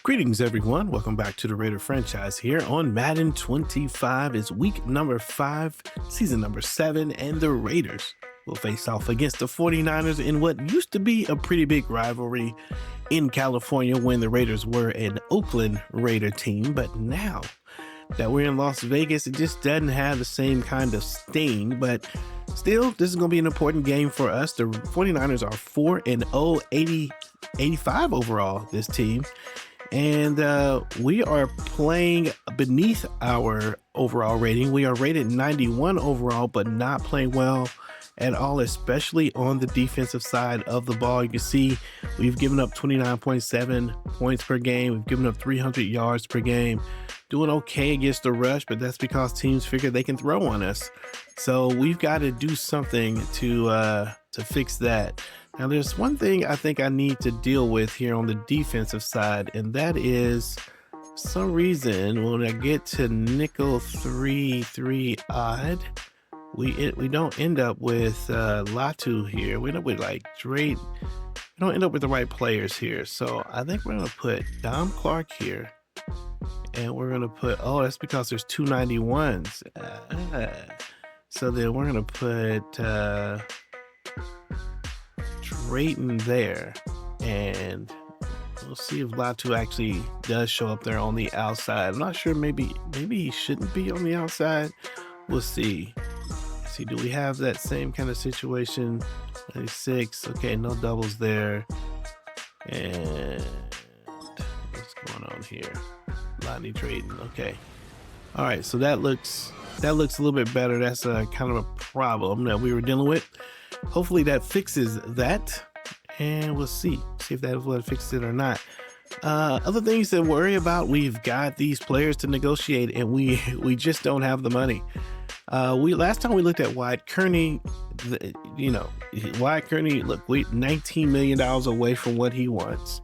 Greetings, everyone. Welcome back to the Raider franchise here on Madden 25. It's week number 5, season number 7, and the Raiders will face off against the 49ers in what used to be a pretty big rivalry in California when the Raiders were an Oakland Raider team. But now that we're in Las Vegas, it just doesn't have the same kind of sting. But still, this is going to be an important game for us. The 49ers are 4-0, 85 overall, this team. And we are playing beneath our overall rating. We are rated 91 overall, but not playing well at all, especially on the defensive side of the ball. You can see we've given up 29.7 points per game. We've given up 300 yards per game. Doing okay against the rush, but that's because teams figure they can throw on us. So we've got to do something to fix that. Now, there's one thing I think I need to deal with here on the defensive side, and that is, for some reason, when I get to nickel 3-3 odd, we don't end up with Latu here. We end up with like Drake. We don't end up with the right players here. So I think we're going to put Dom Clark here. And we're going to put, oh, that's because there's 291s. So then we're going to put Drayton there. And we'll see if Latu actually does show up there on the outside. I'm not sure. Maybe he shouldn't be on the outside. We'll see. Let's see, do we have that same kind of situation? 96. Okay, no doubles there. And what's going on here? Lonnie Drayton. Okay. All right. So that looks a little bit better. That's a kind of a problem that we were dealing with. Hopefully that fixes that, and we'll see if that will fix it or not. Other things to worry about. We've got these players to negotiate, and we just don't have the money. Last time we looked at Wyatt Kearney, Wyatt Kearney, look, we $19 million away from what he wants.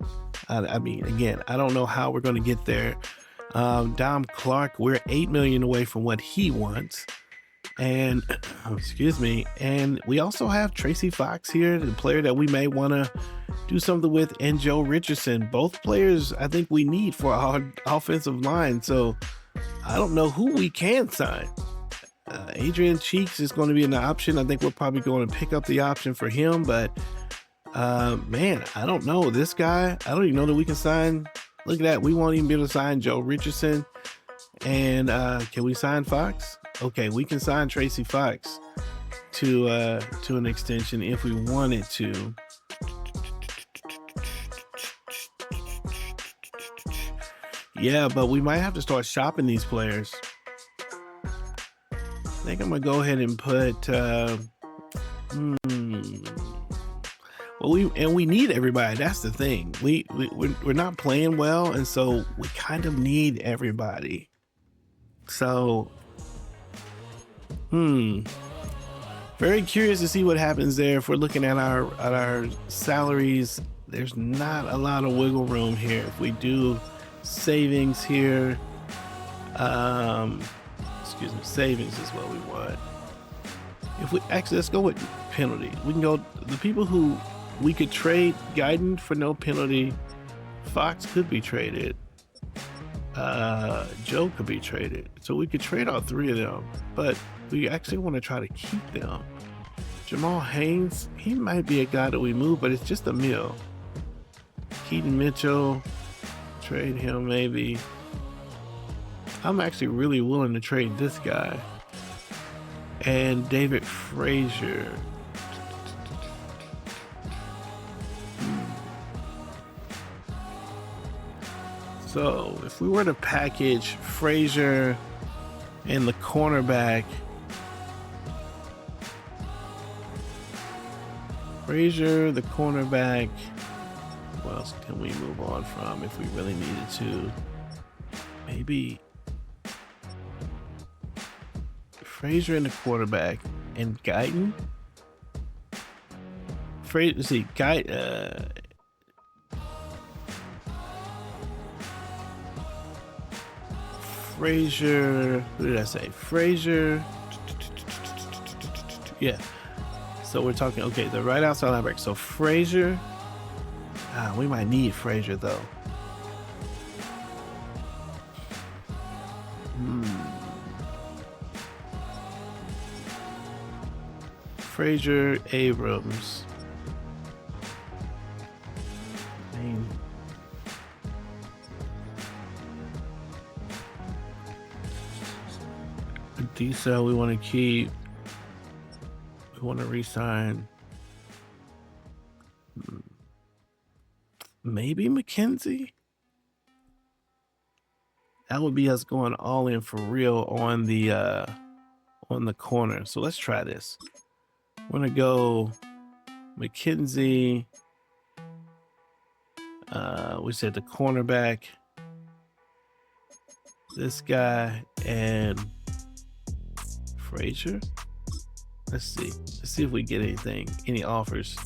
I mean, again, I don't know how we're going to get there. Dom Clark, we're $8 million away from what he wants. And excuse me. And we also have Tracy Fox here, the player that we may want to do something with, and Joe Richardson. Both players I think we need for our offensive line. So I don't know who we can sign. Adrian Cheeks is going to be an option. I think we're probably going to pick up the option for him, but man, I don't know. This guy, I don't even know that we can sign. Look at that. We won't even be able to sign Joe Richardson. And can we sign Fox? Okay, we can sign Tracy Fox to an extension if we wanted to. Yeah, but we might have to start shopping these players. I think I'm gonna go ahead and put well, we need everybody. That's the thing. We're not playing well, and so we kind of need everybody. So very curious to see what happens there. If we're looking at our salaries, there's not a lot of wiggle room here. If we do savings here, excuse me, savings is what we want. If we actually, let's go with penalty. We can go the people who we could trade. Guyton for no penalty. Fox could be traded. Joe could be traded. So we could trade all three of them, but we actually want to try to keep them. Jamal Haynes, he might be a guy that we move, but it's just a mill. Keaton Mitchell, trade him maybe. I'm actually really willing to trade this guy. And David Frazier. So if we were to package Frazier and the cornerback, what else can we move on from if we really needed to? Maybe Frazier and the quarterback and Guyton. Frazier, who did I say? Frazier. Yeah. So we're talking, okay, the right outside linebacker. So Frazier, we might need Frazier though. Frazier, Abrams. I mean, D-Cell we want to keep. We want to re-sign. Maybe McKenzie? That would be us going all in for real on the corner. So let's try this. We're gonna go McKenzie. We said the cornerback. This guy and Frazier. Let's see. Let's see if we get anything. Any offers.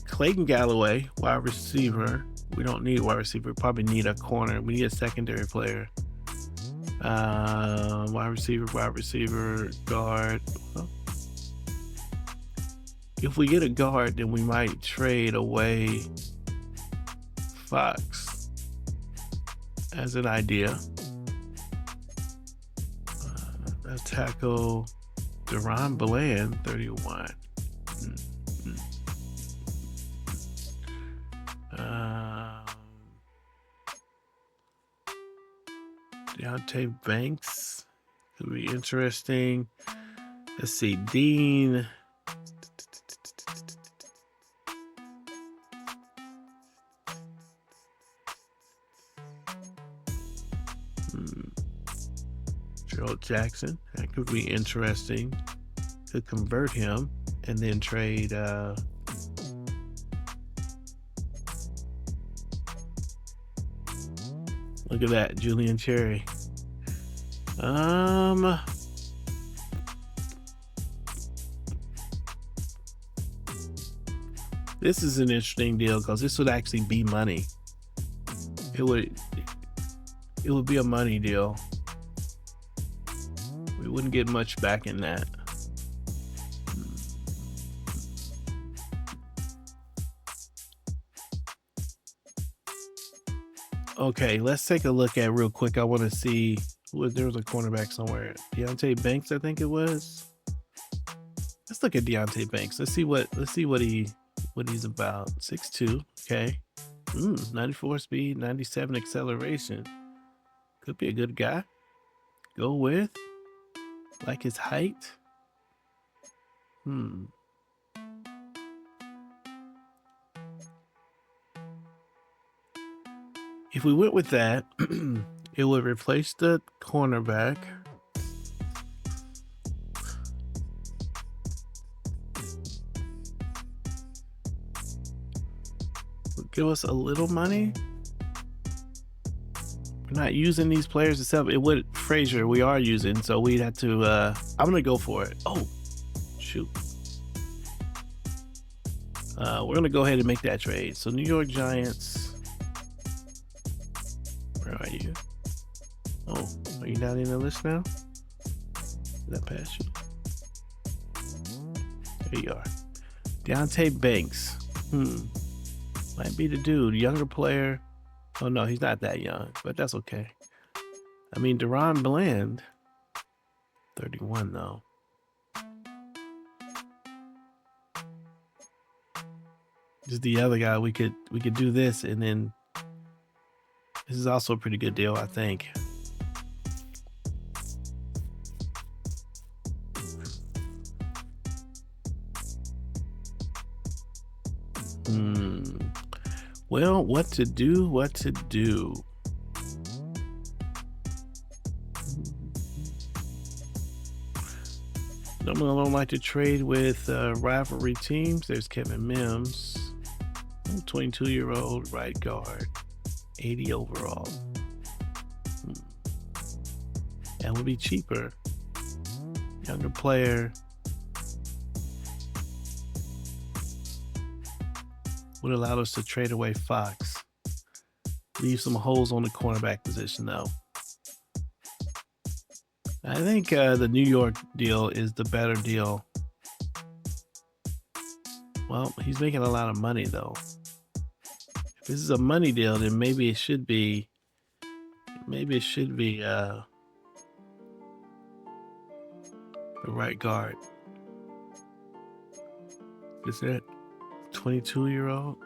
Clayton Galloway, wide receiver. We don't need wide receiver. Probably need a corner. We need a secondary player. Wide receiver, guard. Well, if we get a guard, then we might trade away Fox as an idea. A tackle, Deron Bland, 31. Deontay Banks could be interesting. Let's see, Dean. Gerald Jackson, that could be interesting. Could convert him and then trade look at that, Julian Cherry. This is an interesting deal because this would actually be money. It would be a money deal. We wouldn't get much back in that. Okay, let's take a look at real quick. I want to see there was a cornerback somewhere. Deontay Banks, I think it was. Let's look at Deontay Banks. Let's see what he's about. 6'2", okay. 94 speed, 97 acceleration. Could be a good guy. Go with. Like his height. If we went with that, it would replace the cornerback. Would give us a little money. We're not using these players itself. It would Frazier we are using, so we'd have to I'm gonna go for it. Oh shoot. We're gonna go ahead and make that trade. So New York Giants. Where are you? Oh, are you not in the list now? Did that pass you? There you are. Deontay Banks. Might be the dude. Younger player. Oh no, he's not that young, but that's okay. I mean, Deron Bland, 31 though. Just the other guy. We could do this, and then this is also a pretty good deal, I think. Well, what to do? Normally I don't like to trade with rivalry teams. There's Kevin Mims, 22-year-old right guard, 80 overall. That would be cheaper. Younger player. Would allow us to trade away Fox. Leave some holes on the cornerback position though. I think the New York deal is the better deal. Well, he's making a lot of money though. If this is a money deal, then maybe it should be the right guard. Is it 22-year-old?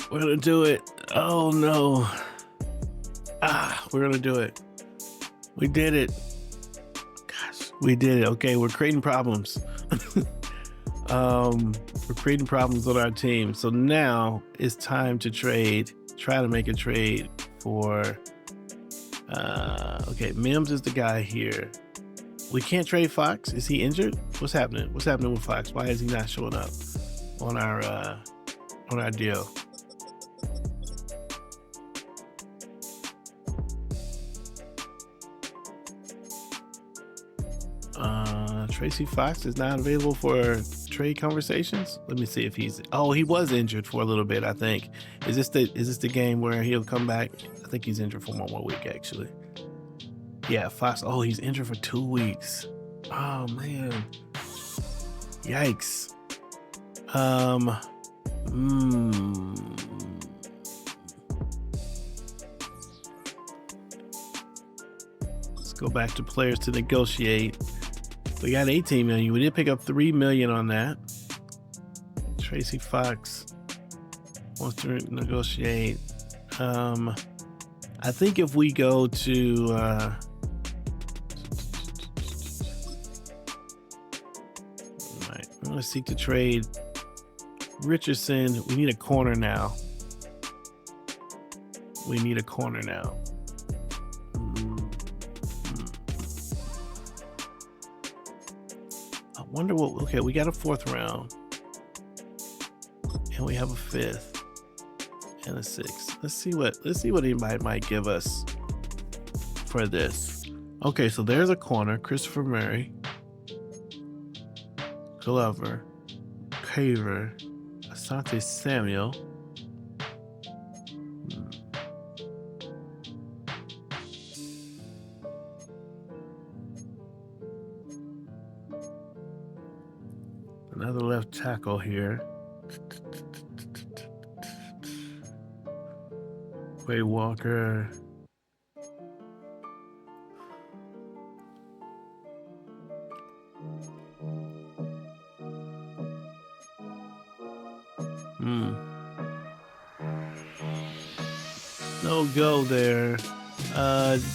We're gonna do it. Oh no. We're gonna do it. We did it. Gosh, we did it. Okay, we're creating problems. We're creating problems on our team. So now it's time to trade. Try to make a trade for okay, Mims is the guy here. We can't trade Fox. Is he injured? What's happening? What's happening with Fox? Why is he not showing up on our deal? Tracy Fox is not available for trade conversations. Let me see if he's. Oh, he was injured for a little bit, I think. Is this the game where he'll come back? I think he's injured for one more week, actually. Yeah, Fox. Oh, he's injured for 2 weeks. Oh man. Yikes. Let's go back to players to negotiate. We got 18 million. We did pick up 3 million on that. Tracy Fox wants to negotiate. I think if we go to right, I'm gonna seek to trade Richardson. We need a corner now. We need a corner now. Wonder what. Okay, we got a 4th round, and we have a 5th and a 6th. Let's see what anybody might give us for this. Okay, so there's a corner: Christopher Murray, Glover, Caver, Asante Samuel. Another left tackle here. Quay Walker. No go there.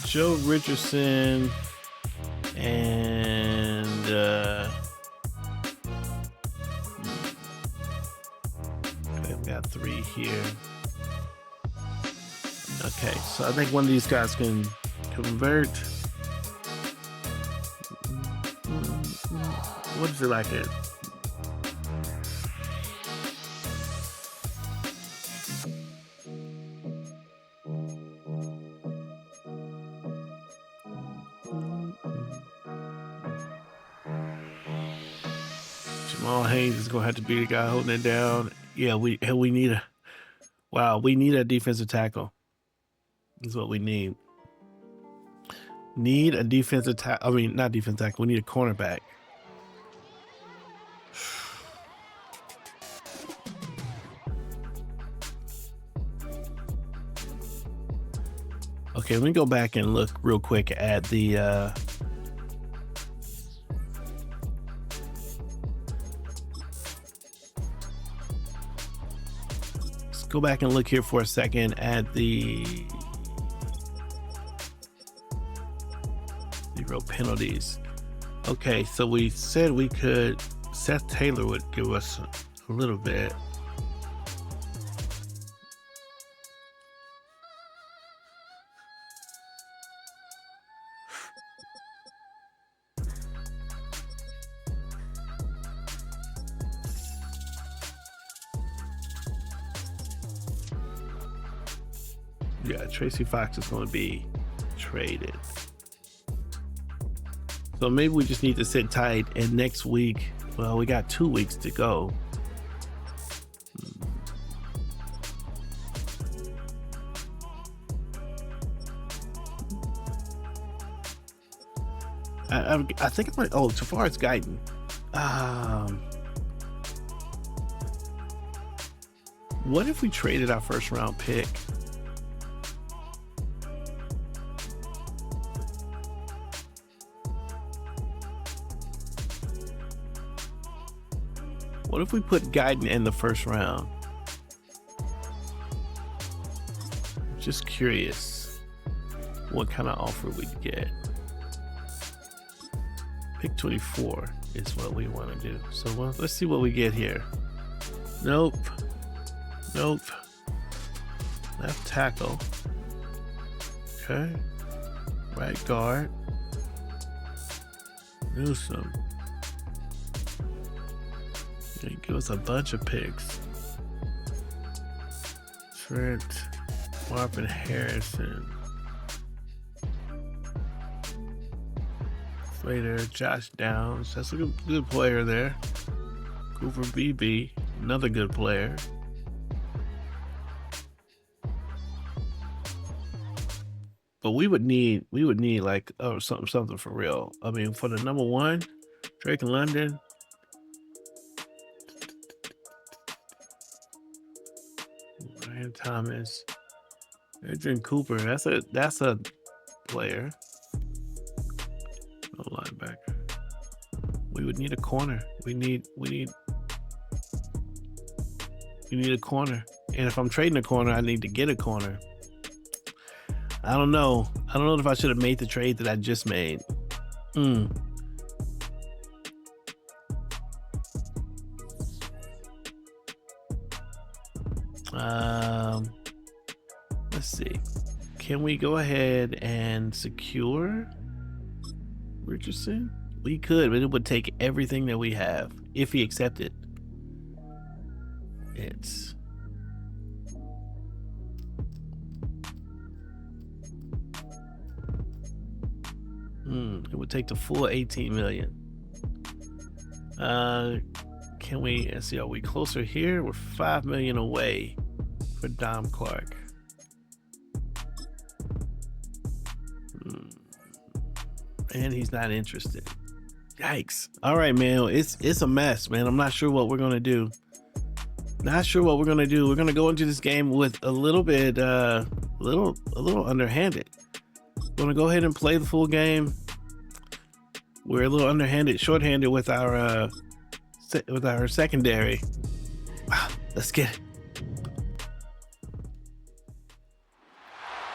Joe Richardson and I've got 3 here. Okay, so I think one of these guys can convert. What is it like it? Jamal Haynes is gonna have to be the guy holding it down. Yeah, we need a defensive tackle. Is what we need. Need a defensive tackle. I mean, not defensive tackle. We need a cornerback. Okay, let me go back and look real quick at the let's go back and look here for a second at the zero penalties. Okay, so we said we could. Seth Taylor would give us a little bit. Yeah, Tracy Fox is going to be traded. So maybe we just need to sit tight, and next week, well, we got 2 weeks to go. I think I'm like, oh, Tavares Guyton. What if we traded our first round pick? What if we put Guyton in the first round? Just curious what kind of offer we'd get. Pick 24 is what we want to do. So let's see what we get here. Nope. Nope. Left tackle. Okay. Right guard. Newsom. They give us a bunch of picks. Trent. Marvin Harrison. Slater. Josh Downs. That's a good player there. Cooper BB. Another good player. But we would need like something for real. I mean, for the number one, Drake London. Ryan Thomas. Adrian Cooper. That's a player. No linebacker. We would need a corner. We need a corner. And if I'm trading a corner, I need to get a corner. I don't know. I don't know if I should have made the trade that I just made. Let's see. Can we go ahead and secure Richardson? We could, but it would take everything that we have if he accepted. It's it would take the full 18 million. Can we, let's see, are we closer here? We're 5 million away for Dom Clark. And he's not interested. Yikes. All right, man. It's a mess, man. I'm not sure what we're gonna do. Not sure what we're gonna do. We're gonna go into this game with a little bit, a little underhanded. We're gonna go ahead and play the full game. We're a little underhanded, shorthanded with our secondary. Wow, let's get it.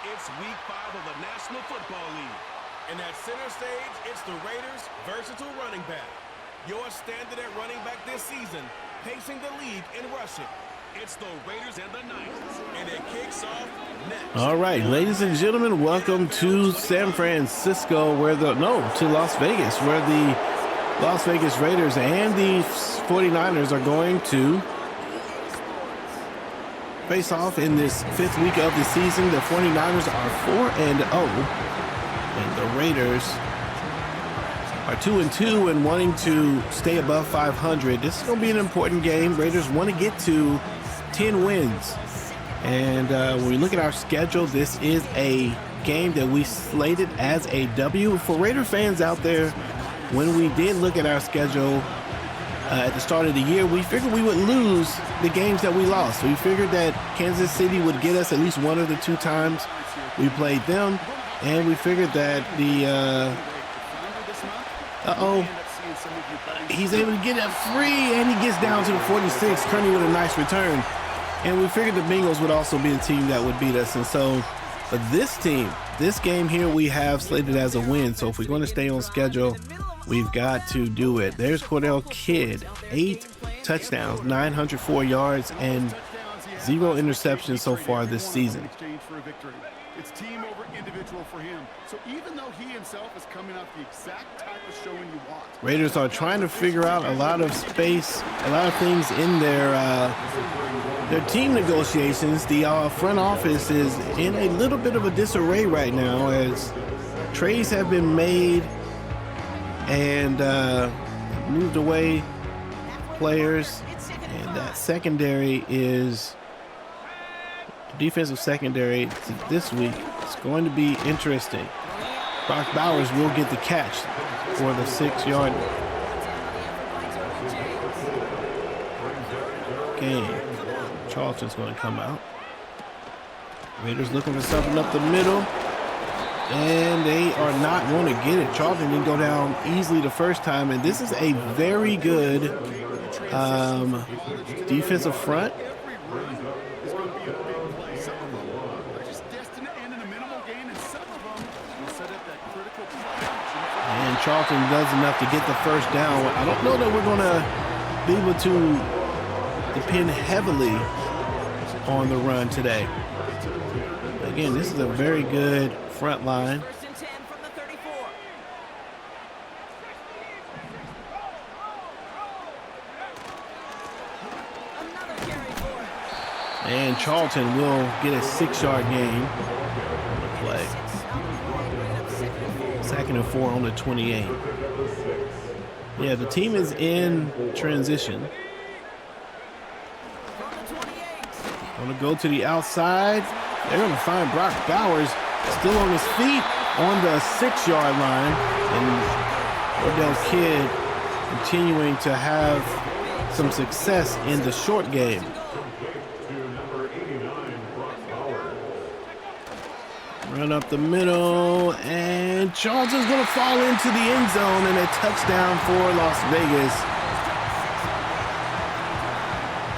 It's week 5 of the National Football League. And at center stage, it's the Raiders' versatile running back. Your standard at running back this season, pacing the league in rushing. It's the Raiders and the Knights, and it kicks off next. All right, ladies and gentlemen, welcome to San Francisco, to Las Vegas, where the Las Vegas Raiders and the 49ers are going to face off in this 5th week of the season. The 49ers are 4-0, and the Raiders are 2-2 and wanting to stay above 500. This is going to be an important game. Raiders want to get to 10 wins. And when we look at our schedule, this is a game that we slated as a W. For Raider fans out there, when we did look at our schedule at the start of the year, we figured we would lose the games that we lost. We figured that Kansas City would get us at least one of the 2 times we played them. And we figured that he's able to get it free, and he gets down to the 46, Kearney with a nice return. And we figured the Bengals would also be a team that would beat us. And so, but this game here, we have slated as a win. So if we're going to stay on schedule, we've got to do it. There's Cordell Kidd, 8 touchdowns, 904 yards, and 0 interceptions so far this season. It's team over individual for him. So even though he himself is coming off the exact type of showing you want. Raiders are trying to figure out a lot of space, a lot of things in their team negotiations. The front office is in a little bit of a disarray right now as trades have been made and moved away players, and that secondary is defensive secondary this week. It's going to be interesting. Brock Bowers will get the catch for the 6-yard gain. Charlton's going to come out. Raiders looking for something up the middle, and they are not going to get it. Charlton didn't go down easily the first time, and this is a very good defensive front. Every run is going to be a big play. Some of them are just destined to end in a minimal gain, and some of them will set up that critical play action. And Charlton does enough to get the first down. I don't know that we're going to be able to depend heavily on the run today. Again, this is a very good front line. First and 10 from the 34. Another carry for. And Charlton will get a 6-yard gain on the play. 2nd and 4 on the 28. Yeah, the team is in transition. From the 28. Going to go to the outside. They're going to find Brock Bowers still on his feet on the 6-yard line. And Odell Kidd continuing to have some success in the short game. Run up the middle, and Charlton's going to fall into the end zone, and a touchdown for Las Vegas.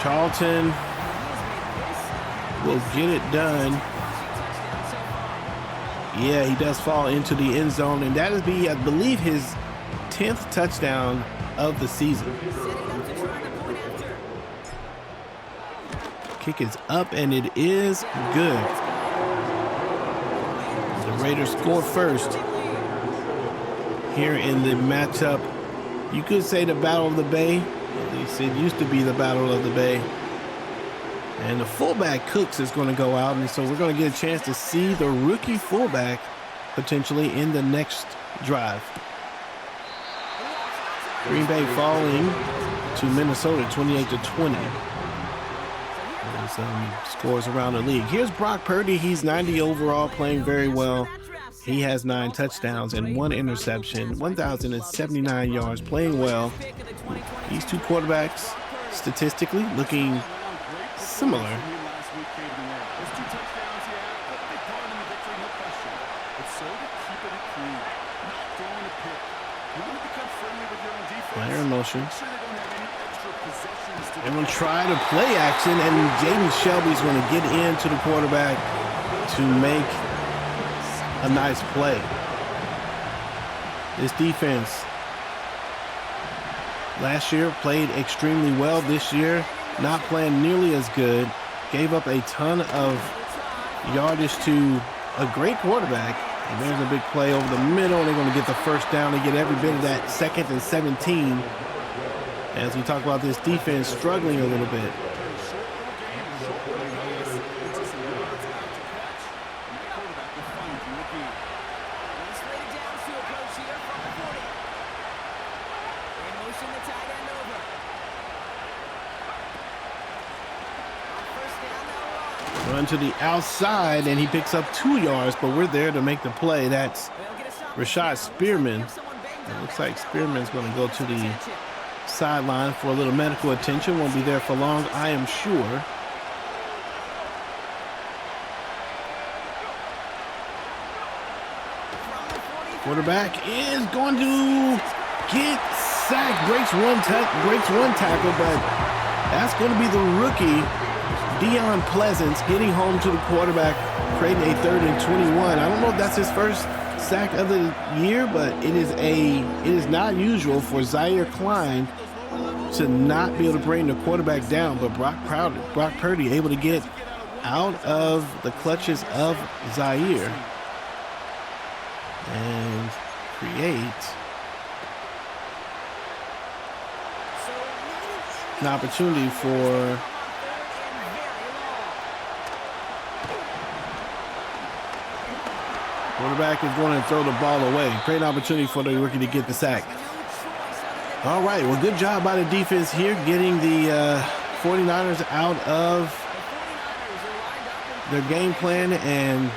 Charlton will get it done. Yeah, he does fall into the end zone, and that is, I believe, his 10th touchdown of the season. Kick is up, and it is good. The Raiders score first here in the matchup. You could say the Battle of the Bay. At least it used to be the Battle of the Bay. And the fullback Cooks is going to go out, and so we're going to get a chance to see the rookie fullback potentially in the next drive. Green Bay falling to Minnesota 28-20. And some scores around the league. Here's Brock Purdy. He's 90 overall, playing very well. He has 9 touchdowns and 1 interception, 1,079 yards, playing well. These two quarterbacks statistically looking similar. Player in motion. They're going to try to play action, and Jaden Shelby's going to get into the quarterback to make a nice play. This defense last year played extremely well. This year, not playing nearly as good. Gave up a ton of yardage to a great quarterback. And there's a big play over the middle. They're going to get the first down and get every bit of that 2nd and 17. As we talk about this defense struggling a little bit. Run to the outside, and he picks up 2 yards, but we're there to make the play. That's Rashad Spearman. It looks like Spearman's going to go to the sideline for a little medical attention. Won't be there for long, I am sure. Quarterback is going to get sacked. Breaks one tackle, but that's going to be the rookie Deion Pleasance getting home to the quarterback, creating a 3rd and 21. I don't know if that's his first sack of the year, but it is not usual for Zaire Klein to not be able to bring the quarterback down. But Brock Purdy able to get out of the clutches of Zaire and create an opportunity for quarterback is going to throw the ball away. Great opportunity for the rookie to get the sack. All right, well, good job by the defense here, getting the 49ers out of their game plan and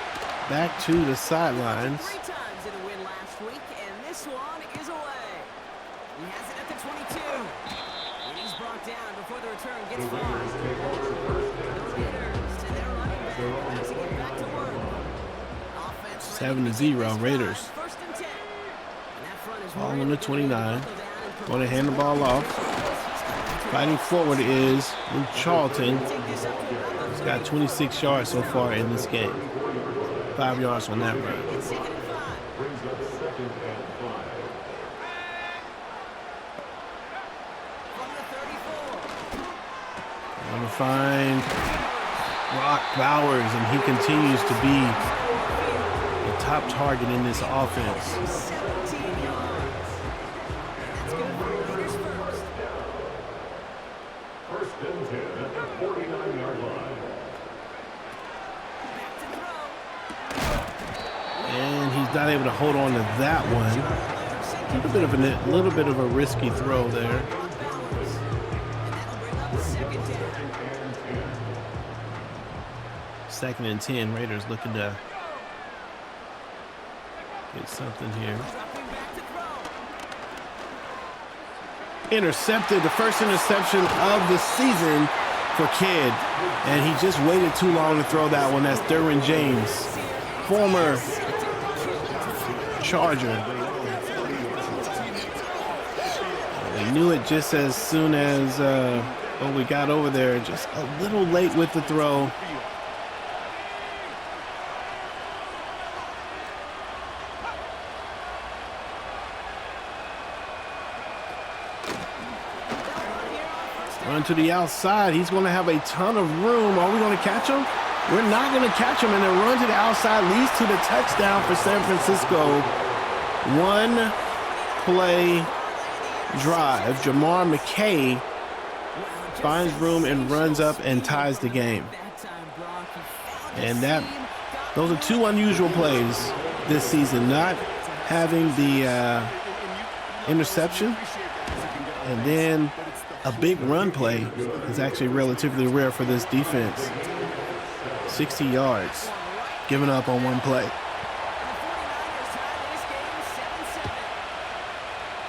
back to the sidelines. 3 times in a win last week, and this one is away. He has it at the 22. And he's brought down before the return gets far. The Raiders and their running back passing it back to work. 7-0 Raiders. First and 10. And that front is Ball on the 29. Going to hand the ball off. Fighting forward is Luke Charlton. He's got 26 yards so far in this game. 5 yards on that run. Gonna find Brock Bowers, and he continues to be the top target in this offense. First and 10 at the 49-yard line. And he's not able to hold on to that one. A little bit of a risky throw there. Second and 10. Raiders looking to get something here. Intercepted, the first interception of the season for Kidd. And he just waited too long to throw that one. That's Derwin James, former Charger. We knew it just as soon as we got over there. Just a little late with the throw. Run to the outside. He's going to have a ton of room. Are we going to catch him? We're not going to catch him. And the run to the outside leads to the touchdown for San Francisco. One play drive. Jamar McKay finds room and runs up and ties the game. And those are two unusual plays this season. Not having the interception, and then a big run play is actually relatively rare for this defense. 60 yards given up on one play.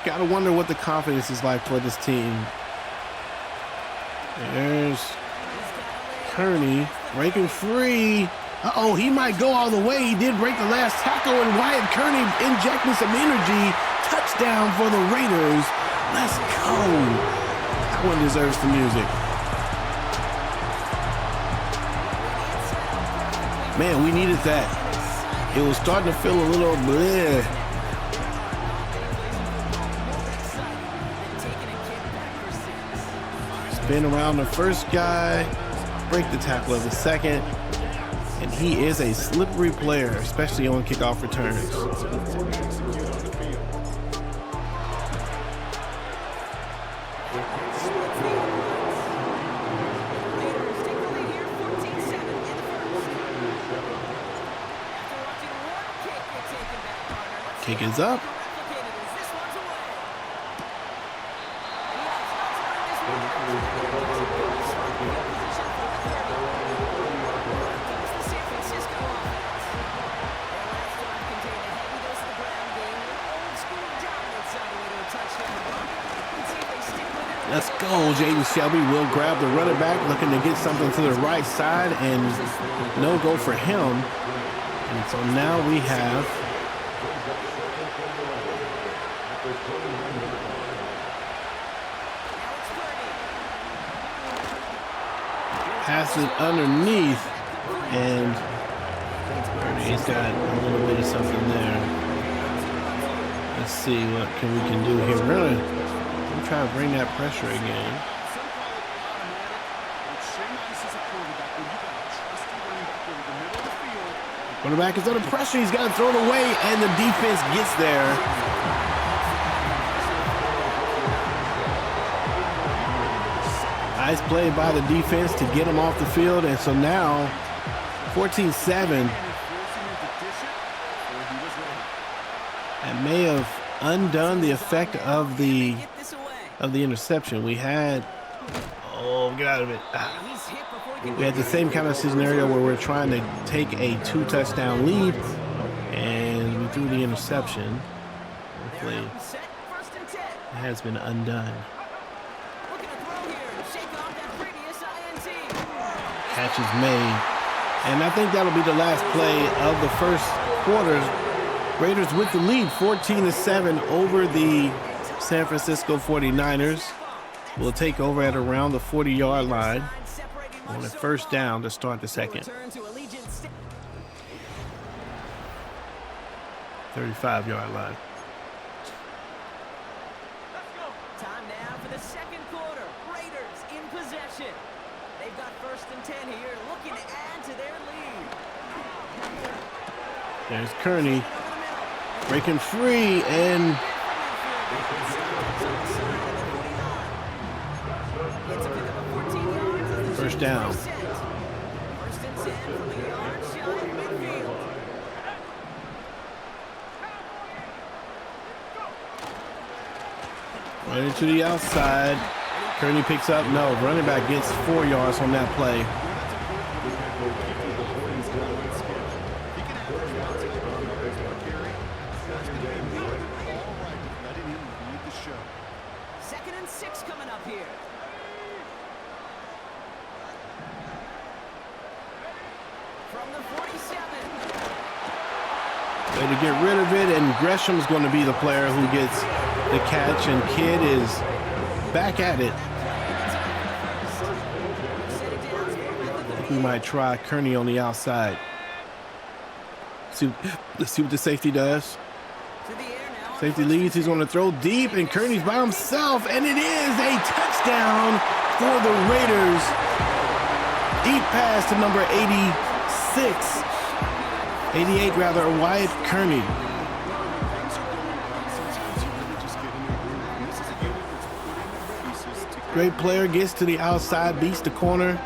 Gotta wonder what the confidence is like for this team. There's Kearney breaking free. Uh-oh, he might go all the way. He did break the last tackle, and Wyatt Kearney injecting some energy. Touchdown for the Raiders. Let's go. That one deserves the music. Man, we needed that. It was starting to feel a little bleh. Spin around the first guy, break the tackle of the second, and he is a slippery player, especially on kickoff returns. Kick is up. Let's go. Jaden Shelby will grab the running back, looking to get something to the right side, and no go for him. And so now we have pass it underneath, and he's got a little bit of something there. Let's see what we can do here. We're gonna try to bring that pressure again. Quarterback is under pressure. He's got to throw it away, and the defense gets there. Nice play by the defense to get him off the field, and so now 14-7. That may have undone the effect of the interception. We had, get out of it. We had the same kind of scenario where we're trying to take a 2-touchdown lead, and we threw the interception. Hopefully, it has been undone. Catch is made, and I think that'll be the last play of the first quarter. Raiders with the lead, 14-7 over the San Francisco 49ers. will take over at around the 40-yard line on a first down to start the second. 35-yard line. Time now for the second quarter. Raiders in possession. They've got 1st and 10 here, looking to add to their lead. There's Kearney breaking free and first down. 1st and 10 from a yard shy of midfield. Right into the outside. Kearney picks up. No, running back gets 4 yards on that play. Second and 6 coming up here. From the 47. Way to get rid of it, and Gresham's going to be the player who gets the catch, and Kidd is back at it. I think we might try Kearney on the outside. Let's see what the safety does. Safety leads. He's going to throw deep, and Kearney's by himself, and it is a touchdown for the Raiders. Deep pass to number 88 rather, Wyatt Kearney. Great player, gets to the outside, beats the corner,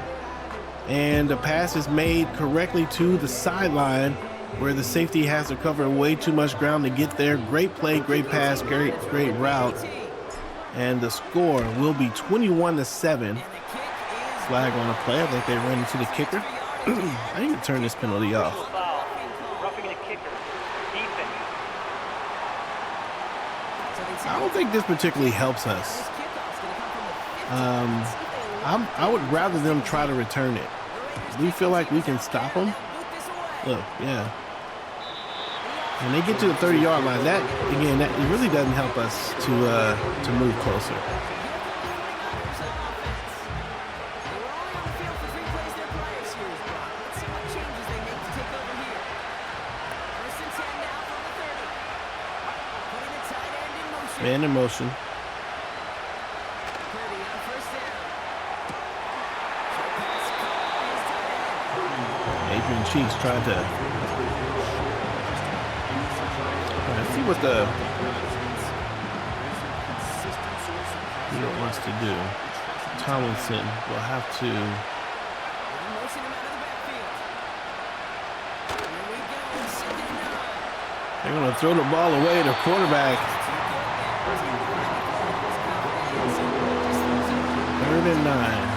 and the pass is made correctly to the sideline where the safety has to cover way too much ground to get there. Great play, great pass, great route. And the score will be 21-7. Flag on the play. I think they ran into the kicker. I need to turn this penalty off. I don't think this particularly helps us. I would rather them try to return it. We feel like we can stop them. Look, yeah. And they get to the 30-yard line. That again, that it really doesn't help us to move closer. Man in motion. Adrian Cheeks tried to see what the he wants to do. Tomlinson will have to. They're going to throw the ball away to quarterback. 3rd and 9.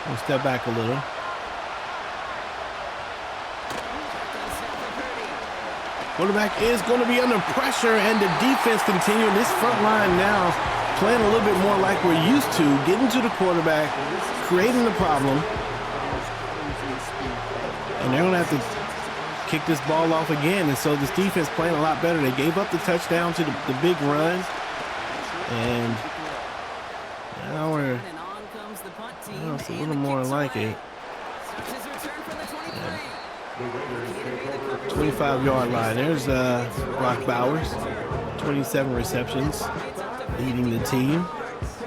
We'll step back a little. Quarterback is going to be under pressure, and the defense continuing. This front line now playing a little bit more like we're used to, getting to the quarterback, creating the problem. And they're going to have to kick this ball off again, and so this defense playing a lot better. They gave up the touchdown to the big run, and now we're it's a little more like it. 25-yard line. There's Brock Bowers, 27 receptions, leading the team.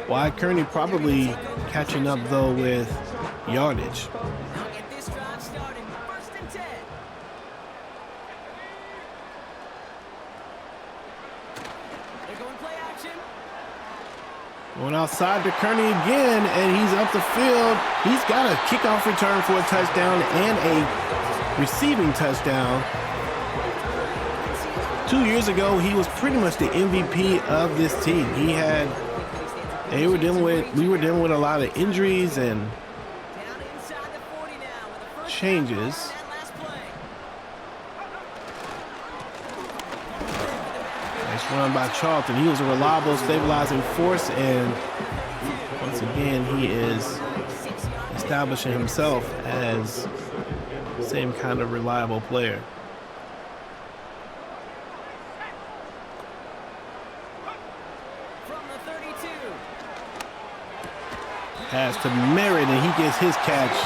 Wyatt Kearney probably catching up though with yardage. Going outside to Kearney again, and he's up the field. He's got a kickoff return for a touchdown and a receiving touchdown. 2 years ago, he was pretty much the MVP of this team. We were dealing with a lot of injuries and changes. Nice run by Charlton. He was a reliable stabilizing force, and once again he is establishing himself as same kind of reliable player. From the 32. Pass to Merritt, and he gets his catch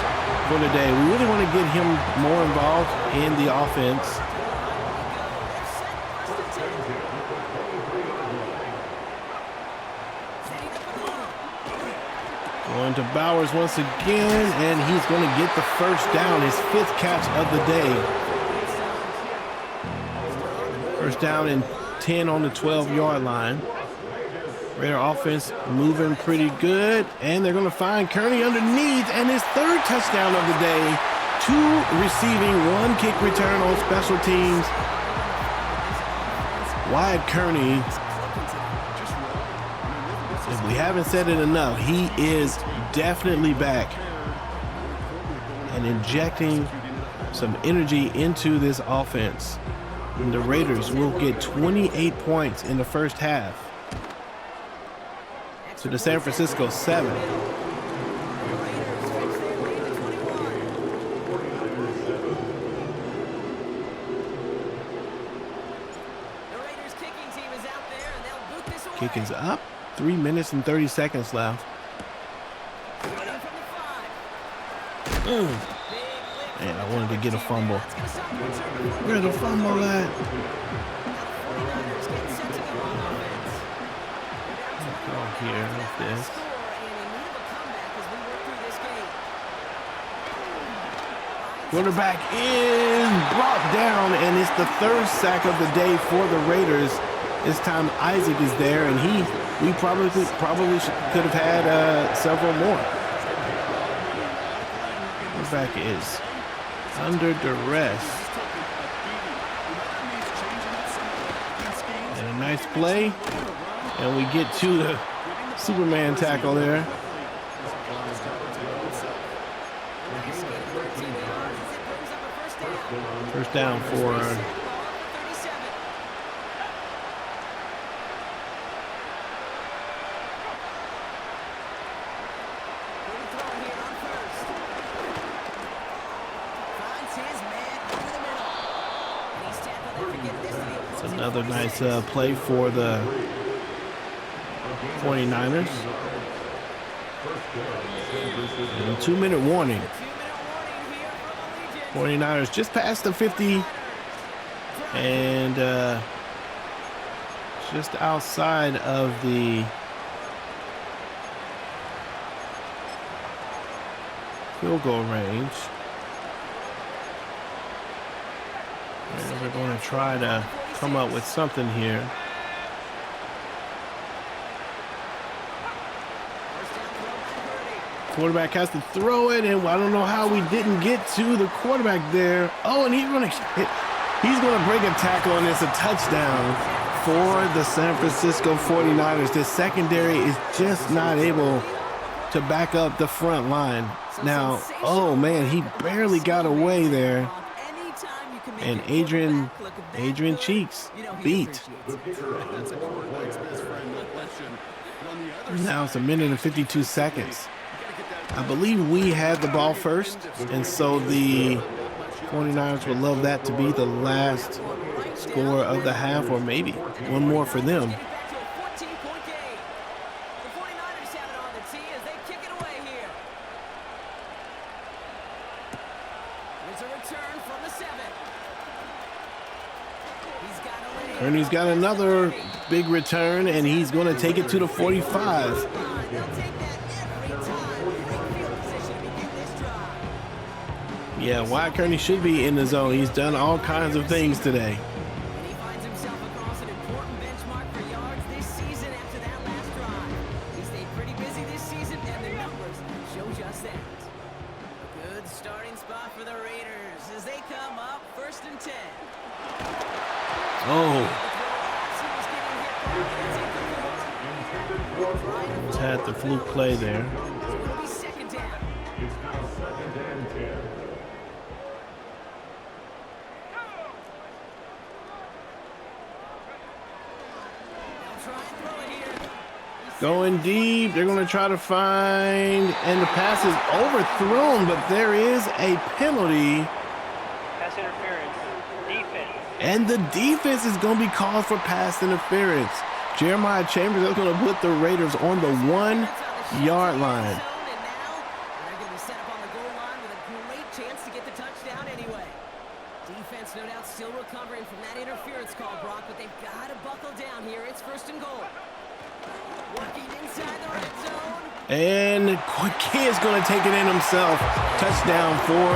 for the day. We really want to get him more involved in the offense. Going to Bowers once again, and he's going to get the first down, his 5th catch of the day. First down and 10 on the 12-yard line. Raider offense moving pretty good, and they're going to find Kearney underneath, and his 3rd touchdown of the day. 2 receiving, 1 kick return on special teams. Wyatt Kearney, if we haven't said it enough, he is definitely back and injecting some energy into this offense. And the Raiders will get 28 points in the first half to the San Francisco 7. Kick is up. 3 minutes and 30 seconds left. Man, I wanted to get a fumble. Where's the fumble at? Here with this. Quarterback is brought down, and it's the 3rd sack of the day for the Raiders. This time Isaac is there, and we probably could have had several more. Quarterback is under duress. And a nice play, and we get to the Superman tackle there. First down for it's another nice play for the 49ers. And a 2-minute warning. 49ers just past the 50 and just outside of the field goal range. And we're going to try to come up with something here. Quarterback has to throw it, and I don't know how we didn't get to the quarterback there. Oh, and he's going to break a tackle, and it's a touchdown for the San Francisco 49ers. The secondary is just not able to back up the front line. Now, oh man, he barely got away there. And Adrian Cheeks beat. Now it's 1 minute and 52 seconds. I believe we had the ball first, and so the 49ers would love that to be the last score of the half, or maybe one more for them. Kearney's got another big return, and he's going to take it to the 45. Yeah, Wyatt Kearney should be in the zone. He's done all kinds of things today. He finds himself across an important benchmark for yards this season after that last drive. He stayed pretty busy this season, and the numbers show just that. A good starting spot for the Raiders as they come up 1st and 10. Oh. Just had the fluke play there. Going deep, they're going to try to find, and the pass is overthrown, but there is a penalty And the defense is going to be called for pass interference. Jeremiah Chambers is going to put the Raiders on the 1-yard line. And now they're going to be set up on the goal line with a great chance to get the touchdown anyway. Defense, no doubt, still recovering from that interference call, Brock, but they've got to buckle down here. It's 1st and goal. Working inside the red zone. And Kid's going to take it in himself. Touchdown for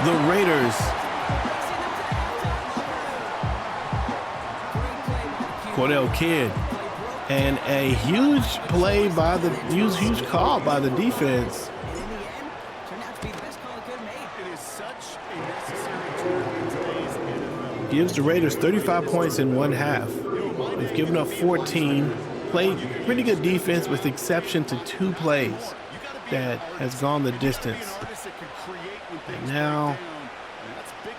the Raiders. Cordell Kidd. And a huge play by the huge call by the defense. And in the end, turned out to be the best call it could have made. It is such a necessary tool in today's NFL. Gives the Raiders 35 points in 1 half. We've given up 14. Played pretty good defense with exception to 2 plays that has gone the distance. And now,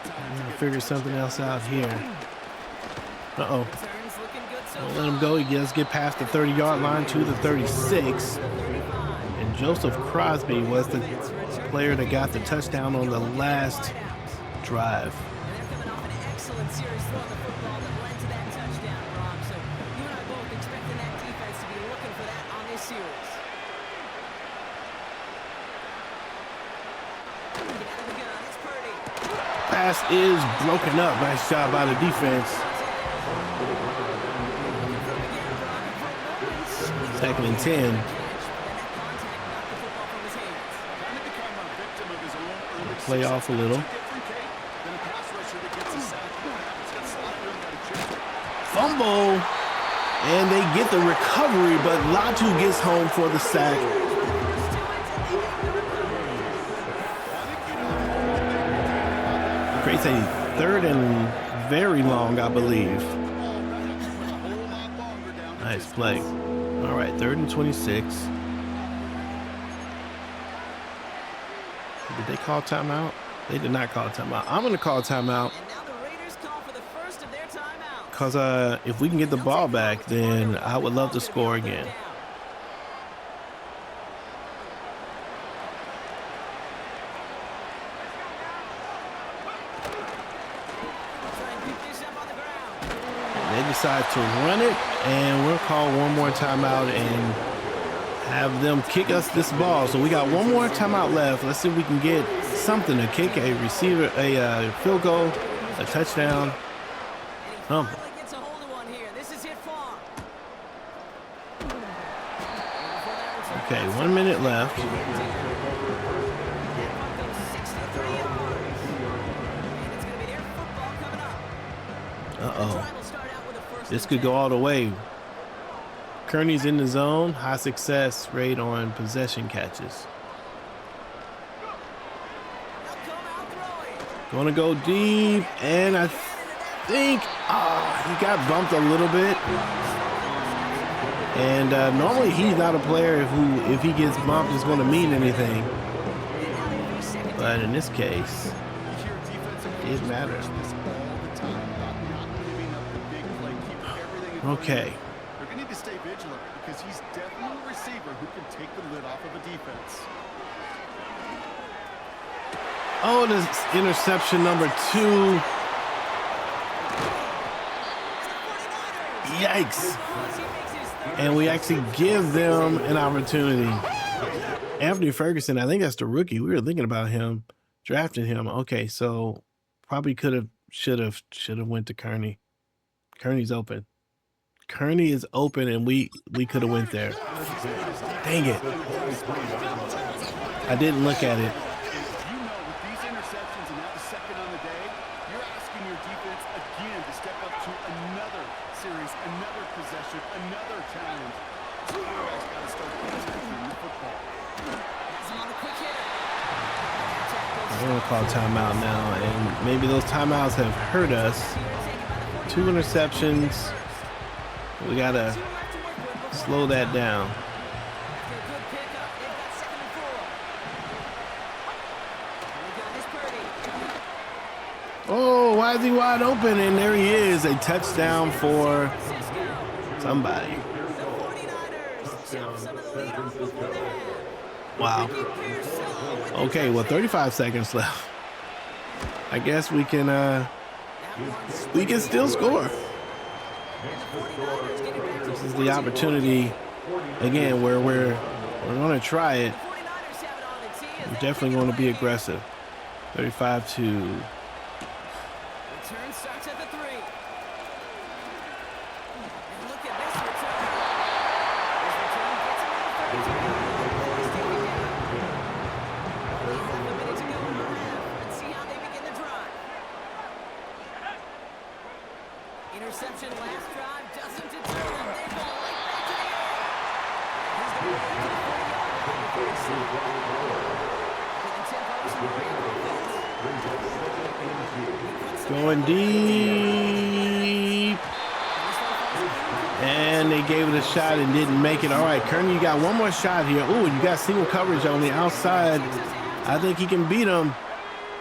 I'm going to figure something else out here. Uh-oh. Don't let him go. He does get past the 30-yard line to the 36. And Joseph Crosby was the player that got the touchdown on the last drive. Excellent series throw on the football that led to that touchdown, Rob. So you and I both expecting that defense to be looking for that on this series. Get out of the gun. It's Purdy. Pass is broken up. Nice job by the defense. 2nd and 10. Play off a little. Fumble, and they get the recovery, but Latu gets home for the sack. Creates a 3rd and very long, I believe. Nice play. All right, 3rd and 26. Did they call timeout? They did not call timeout. I'm going to call timeout. Because if we can get the ball back, then I would love to score again. They decide to run it, and we'll call one more timeout and have them kick us this ball. So we got one more timeout left. Let's see if we can get something to kick a receiver, a field goal, a touchdown. Okay, 1 minute left. Uh-oh. This could go all the way. Kearney's in the zone. High success rate on possession catches. Gonna go deep, and I think he got bumped a little bit. And normally he's not a player who, if he gets bumped, is going to mean anything. But in this case, it matters. Okay. They're going to need to stay vigilant because he's definitely a receiver who can take the lid off of a defense. Oh, this interception number 2. Yikes. And we actually give them an opportunity. Anthony Ferguson, I think that's the rookie. We were thinking about him, drafting him. Okay, so probably should have went to Kearney. Kearney's open. Kearney is open, and we could have went there. Dang it. I didn't look at it. You know, with these interceptions and now the second on the day, you're asking your defense again to step up to another series, another possession, another challenge. So you guys got to start protecting the football. I'm going to call timeout now, and maybe those timeouts have hurt us. 2 interceptions. We got to slow that down. Oh, why is he wide open? And there he is, a touchdown for somebody. Wow. Okay, well, 35 seconds left. I guess we can We can still score. This is the opportunity, again, where we're going to try it. We're definitely going to be aggressive. 35 to... Return starts at the 3. And look at this return. This return gets him at the 32. He's taken down. Only half a minute to go in the half. Let's see how they begin the drive. Interception last drive doesn't deter them. They go right back to the air. He's going to go back to the 40-yard line. Going deep. And they gave it a shot and didn't make it. All right, Kearney, you got one more shot here. Oh, you got single coverage on the outside. I think he can beat him.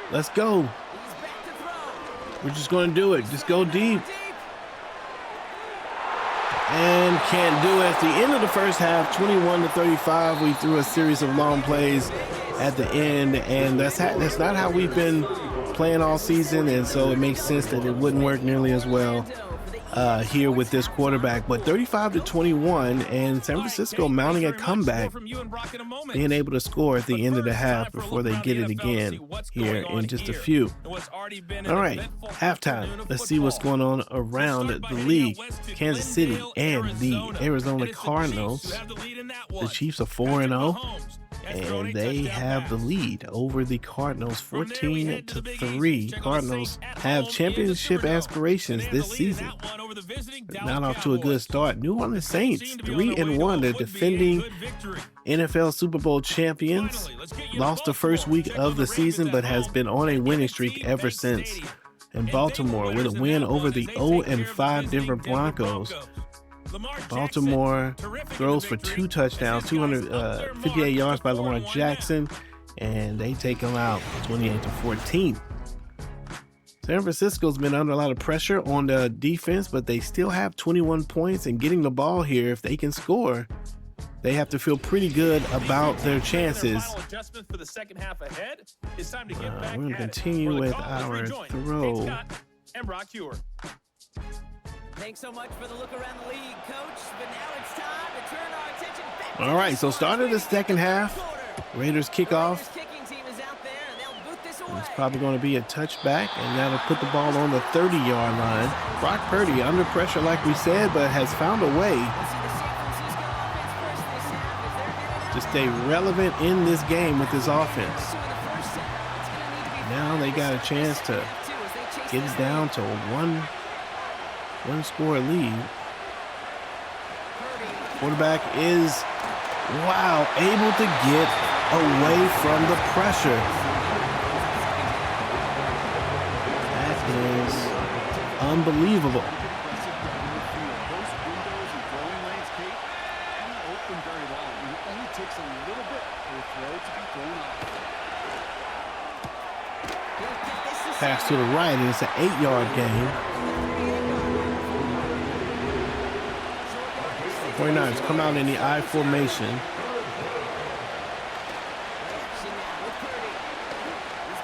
Let's go. We're just going to do it. Just go deep. And can't do it. At the end of the first half, 21 to 35, we threw a series of long plays at the end, and that's not how we've been playing all season, and so it makes sense that it wouldn't work nearly as well here with this quarterback. But 35 to 21, and San Francisco mounting a comeback, being able to score at the end of the half before they get it again here in just a few. All right, halftime. Let's see what's going on around the league. Kansas City and the Arizona Cardinals. The Chiefs are 4-0. And they have the lead over the Cardinals, 14 to 3. Cardinals have championship aspirations this season. They're not off to a good start. New Orleans Saints, 3-1. They're defending NFL Super Bowl champions. Lost the first week of the season, but has been on a winning streak ever since. And Baltimore with a win over the 0-5 Denver Broncos. Baltimore throws for 2 touchdowns, 258 yards by Lamar Jackson, and they take them out 28 to 14. San Francisco's been under a lot of pressure on the defense, but they still have 21 points, and getting the ball here, if they can score, they have to feel pretty good about their chances. We're going to continue with our throw. Thanks so much for the look around the league, Coach. But now it's time to turn our attention back. All right, so start of the second half. Raiders kick off. It's probably going to be a touchback, and that'll put the ball on the 30-yard line. Brock Purdy under pressure, like we said, but has found a way to stay relevant in this game with his offense. Now they got a chance to get it down to one score lead. Quarterback is, wow, able to get away from the pressure. That is unbelievable. Pass to the right, and it's an 8-yard gain. 49ers come out in the I formation.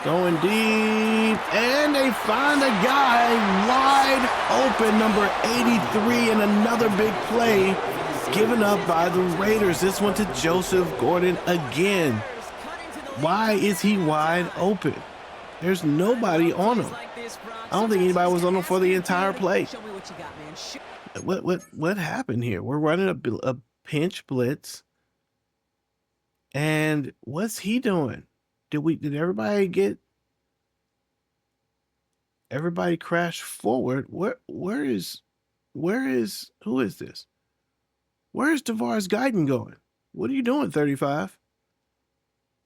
Going deep, and they find a guy wide open, number 83, and another big play given up by the Raiders. This one to Joseph Gordon again. Why is he wide open? There's nobody on him. I don't think anybody was on him for the entire play. What happened here? We're running a pinch blitz, and what's he doing? Did everybody crash forward? Who is this? Where is Tavares Guyton going? What are you doing, 35?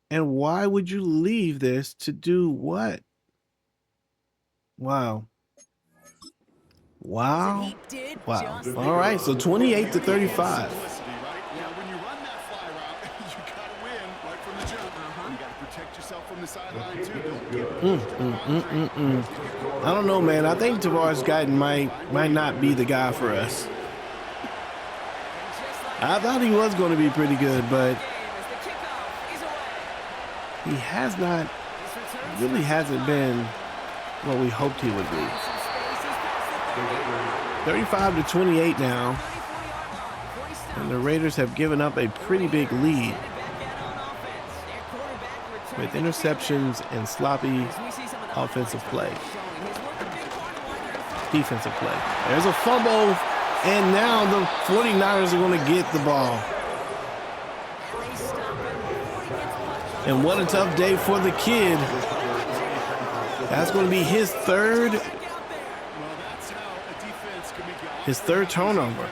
And why would you leave this to do what? Wow. Wow. Wow. All right, so 28 to 35. When you run that fly route, you got to win right from the jump. You got to protect yourself from the sideline too. I don't know, man. I think Tavares Guyton might not be the guy for us. I thought he was going to be pretty good, but he really hasn't been what we hoped he would be. 35-28 now. And the Raiders have given up a pretty big lead with interceptions and sloppy offensive play. Defensive play. There's a fumble, and now the 49ers are going to get the ball. And what a tough day for the kid. That's going to be his third turnover.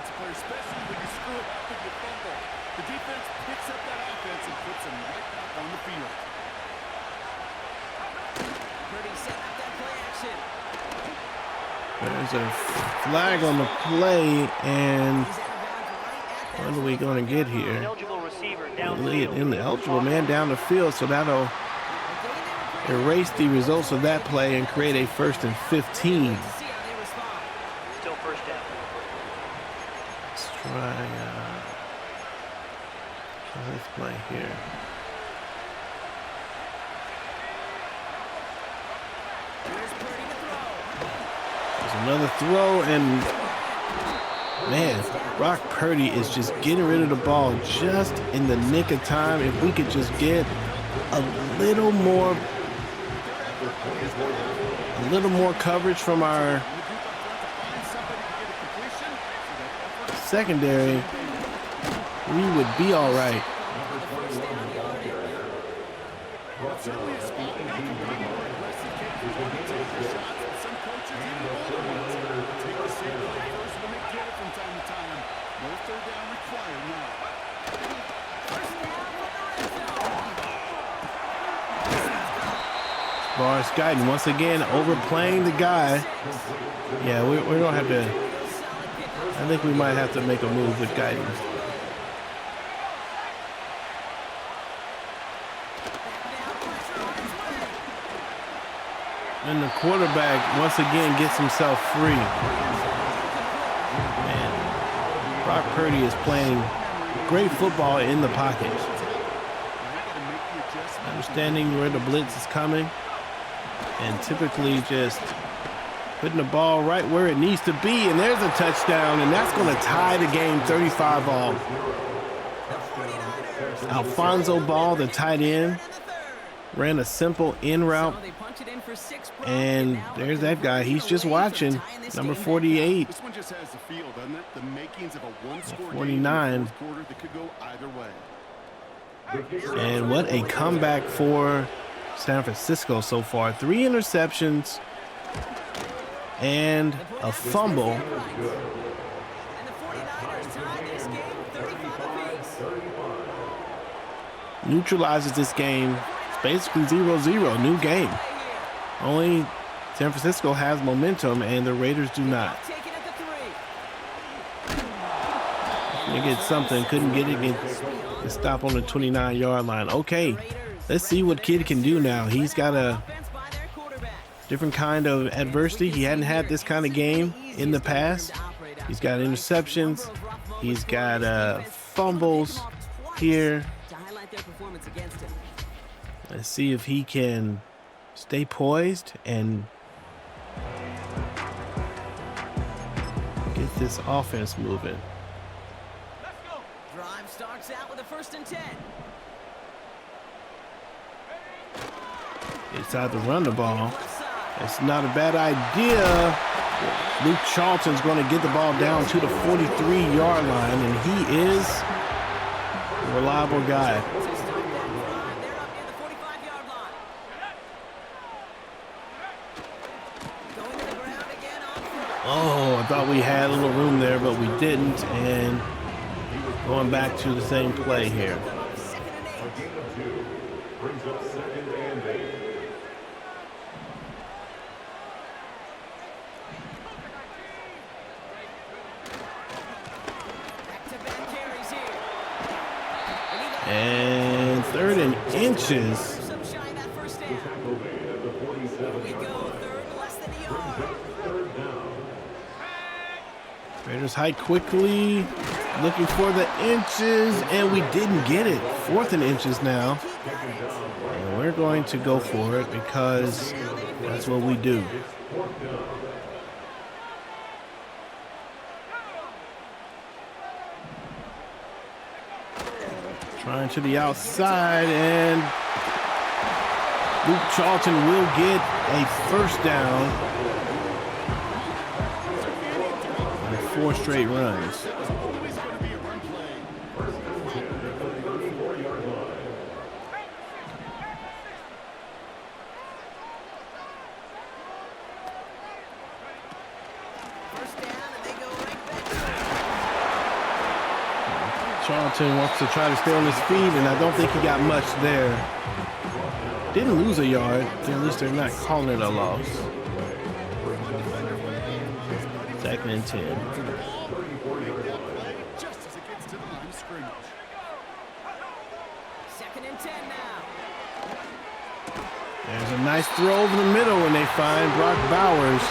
There's a flag on the play, and what are we going to get here? In the eligible man down the field, so that'll erase the results of that play and create a 1st and 15. Still first down. Let's try this play here. Another throw, and man, Brock Purdy is just getting rid of the ball just in the nick of time. If we could just get a little more coverage from our secondary, we would be all right. Bars Guyton once again overplaying the guy. Yeah, we're going to have to, I think we might have to make a move with Guyton. And the quarterback once again gets himself free. Man, Brock Purdy is playing great football in the pocket. Understanding where the blitz is coming and typically just putting the ball right where it needs to be. And there's a touchdown, and that's going to tie the game 35 all. Alfonso Ball, the tight end, ran a simple in route. And there's that guy. He's just watching. Number 48. This one just has the feel, doesn't it? The makings of a one-score 49. quarter that could go either way. And what a comeback for San Francisco so far. 3 interceptions and a fumble. Neutralizes this game. It's basically 0-0, new game. Only San Francisco has momentum and the Raiders do not. They get something, couldn't get it, get stop on the 29-yard line. Okay, let's see what kid can do now. He's got a different kind of adversity. He hadn't had this kind of game in the past. He's got interceptions. He's got fumbles here. Let's see if he can stay poised and get this offense moving. Drive starts out with a 1st and 10. Inside to run the ball. It's not a bad idea. Luke Charlton's going to get the ball down to the 43-yard line, and he is a reliable guy. Oh, I thought we had a little room there, but we didn't. And going back to the same play here. A gain of 2 brings up 2nd and 8. And 3rd and inches. Raiders hike quickly, looking for the inches, and we didn't get it. 4th and inches now. And we're going to go for it because that's what we do. Trying to the outside, and Luke Charlton will get a first down. And 4 straight runs. Charlton wants to try to stay on his feet, and I don't think he got much there. Didn't lose a yard. At least they're not calling it a loss. 2nd and 10. Just as it gets to the line of scrimmage. 2nd and 10 now. There's a nice throw over the middle, and they find Brock Bowers.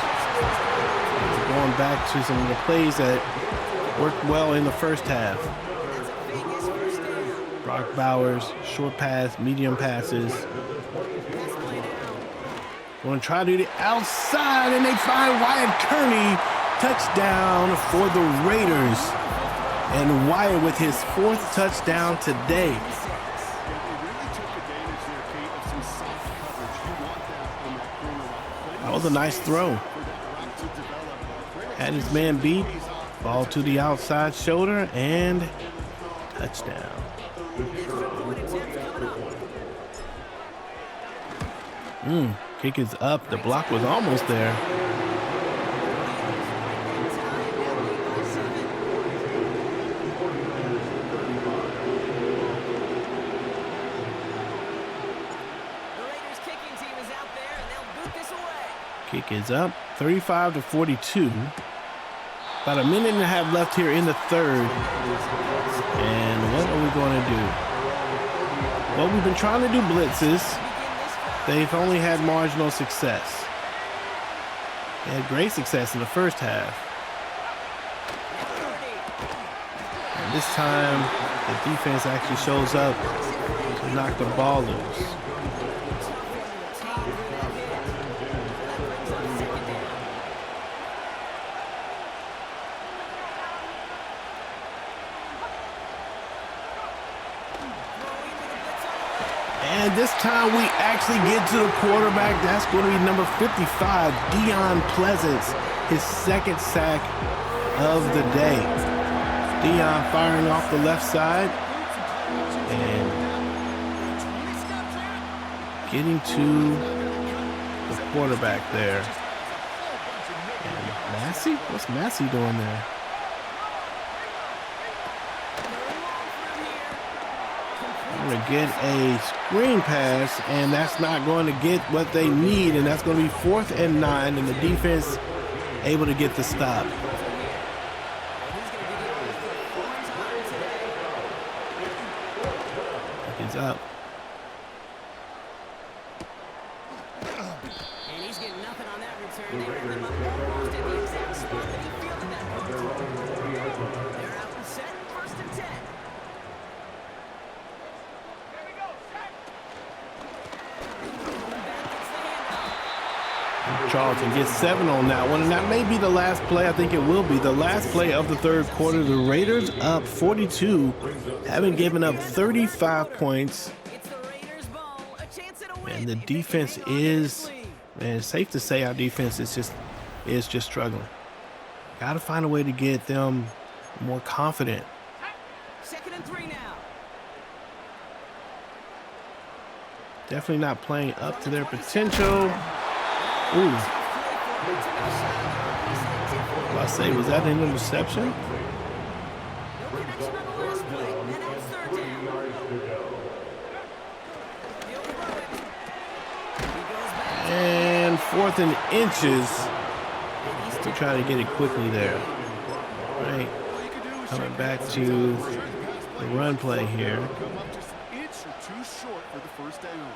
Going back to some of the plays that worked well in the first half. Brock Bowers, short pass, medium passes. Going to try to do the outside, and they find Wyatt Kearney. Touchdown for the Raiders. And Wyatt with his 4th touchdown today. That was a nice throw. Had his man beat. Ball to the outside shoulder, and touchdown. Kick is up. The block was almost there. Kick is up. 35-42. About a minute and a half left here in the 3rd. And what are we going to do? Well, we've been trying to do blitzes. They've only had marginal success. They had great success in the first half. And this time, the defense actually shows up to knock the ball loose. And this time we actually get to the quarterback. That's going to be number 55, Deion Pleasance, his 2nd sack of the day. Deion firing off the left side and getting to the quarterback there. And Massey? What's Massey doing there? Going to get a screen pass, and that's not going to get what they need, and that's going to be 4th and 9, and the defense able to get the stop. He's up. And he's getting nothing on that return. They ran him up almost in the exact spot that he fielded that punt. They're out and set, 1st and 10. Charlton gets 7 on that one, and that may be the last play. I think it will be the last play of the 3rd quarter. The Raiders up 42, having given up 35 points. And the defense is, and it's safe to say our defense is just struggling. Got to find a way to get them more confident. 2nd and 3 now. Definitely not playing up to their potential. Ooh. Well, I say, was that an interception? And 4th and inches. Still trying to get it quickly there. Right. Coming back to the run play here. Come up just an inch or 2 short for the 1st down.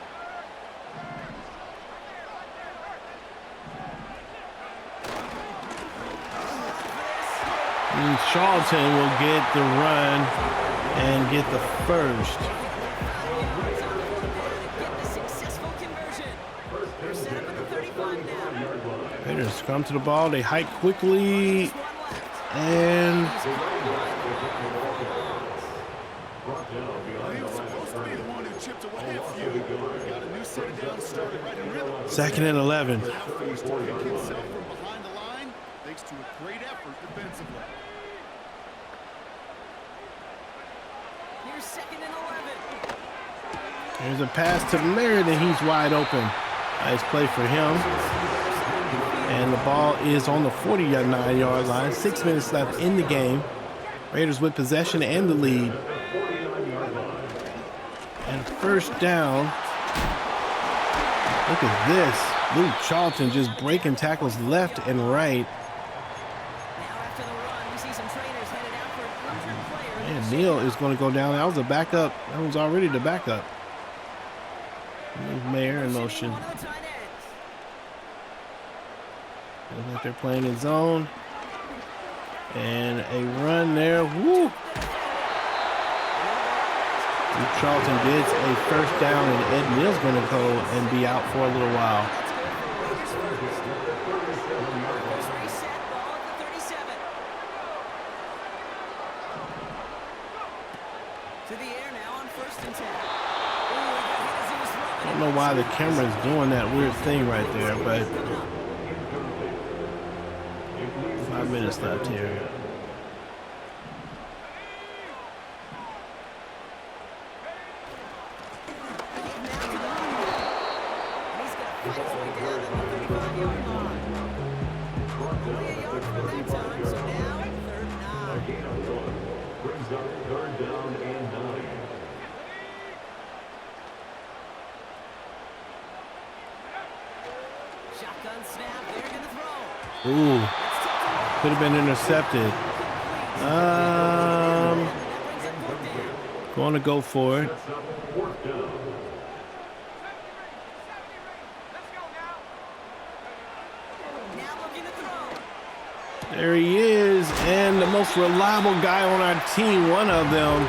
And Charlton will get the run and get the first. Raiders come to the ball. They hike quickly. And He was supposed to be the one who chipped away a few. Got a new set of downs started right in rhythm. 2nd and 11. Now forced to pick himself from behind the line thanks to a great effort defensively. Here's 2nd and 11. There's a pass to Merritt, and he's wide open. Nice play for him. And the ball is on the 49-yard line. 6 minutes left in the game. Raiders with possession and the lead. And first down. Look at this. Luke Charlton just breaking tackles left and right. Now after the run, we see some trainers headed out for an injured player. And Neal is going to go down. That was a backup. That was already the backup. Mayer in motion. One of the tight ends. Looks like they're playing in zone. And a run there. Woo! Charlton gets a first down, and Ed Neal's going to go and be out for a little while. First reset, ball at the 37. To the air now on 1st and 10. I don't know why the camera's doing that weird thing right there, but 5 minutes left here. Brings up 3rd down and 9. Shotgun snap, they're going to throw. Ooh, could have been intercepted. Going to go for it. 4th down. Now looking to throw. There he is, and the most reliable guy on our team, one of them.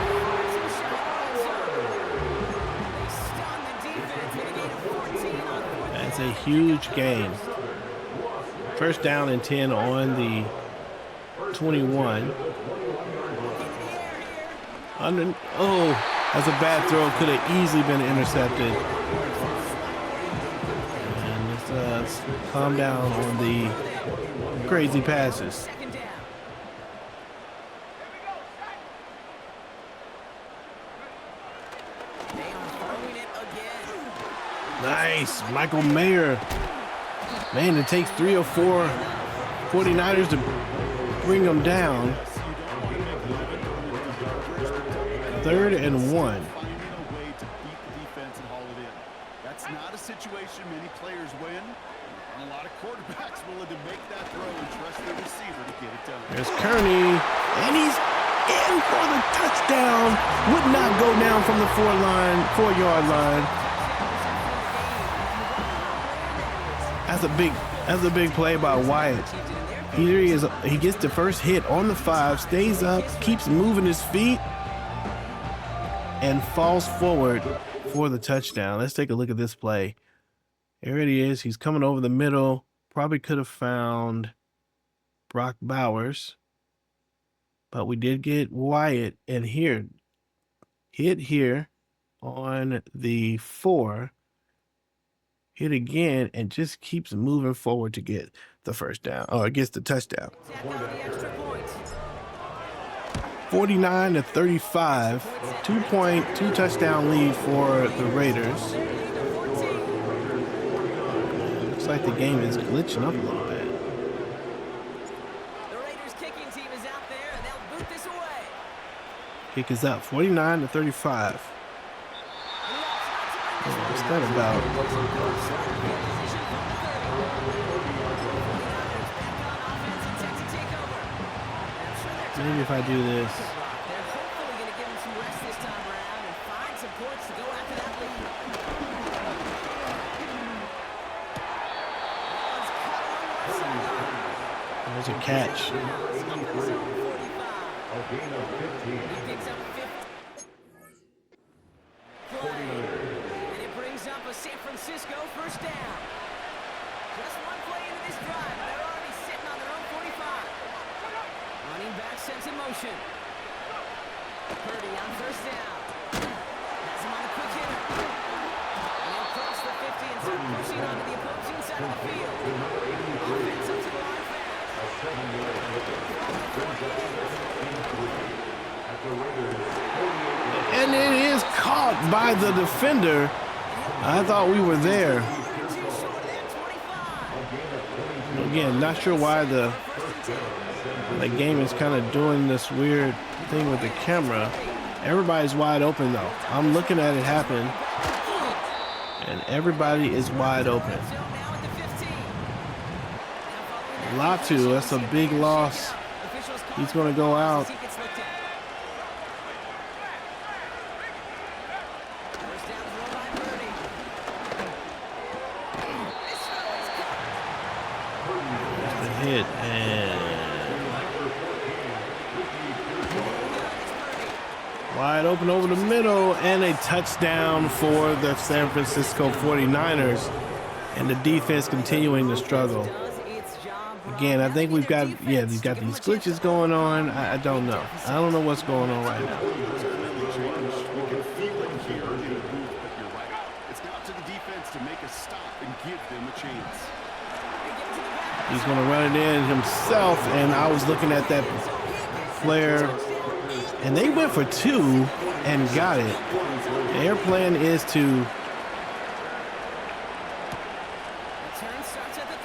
That's a huge gain. First down and 10 on the 21. That's a bad throw. Could have easily been intercepted. And let's calm down on the crazy passes. Second down. They are throwing it again. Nice. Michael Mayer. Man, it takes 3 or 4 49ers to bring them down. 3rd and 1. Finding a way to beat the defense and haul it in. That's not a situation many players win. And a lot of quarterbacks willing to make that throw and trust their receiver to get it done. There's Kearney, and he's in for the touchdown. Would not go down from the 4-yard line. That's a big play by Wyatt. Here he is. He gets the first hit on the 5, stays up, keeps moving his feet, and falls forward for the touchdown. Let's take a look at this play. Here it is. He's coming over the middle. Probably could have found Brock Bowers, but we did get Wyatt, and here, hit here on the 4, hit again, and just keeps moving forward to get the first down, or gets the touchdown. 49-35, 2 touchdown lead for the Raiders. Looks like the game is glitching up a little bit. The Raiders kicking team is out there, and they'll boot this away. Kick is up, 49-35. What's that about? Maybe if I do this. They're hopefully going to give him some rest this time around and find some points to go after that lead. There's a catch. A gain of 15. And it brings up a San Francisco first down. Just one play into this drive, and they're already sitting on their own 45. Running back sets in motion. Purdy on first down. Has him on the quick hitter. And he'll cross the 50 and start pushing onto the opposing side of the field. Offense up to the line fast. And it is caught by the defender. I thought we were there. Again, not sure why the game is kind of doing this weird thing with the camera. Everybody's wide open though. I'm looking at it happen, and everybody is wide open. Latu, that's a big loss. He's going to go out. Hit and wide open over the middle, and a touchdown for the San Francisco 49ers, and the defense continuing to struggle. Again, I think we've got these glitches going on. I don't know. I don't know what's going on right now. It's up to the defense to make a stop and give them a chance. He's going to run it in himself, and I was looking at that flare, and they went for 2 and got it. Their plan is to Return starts at the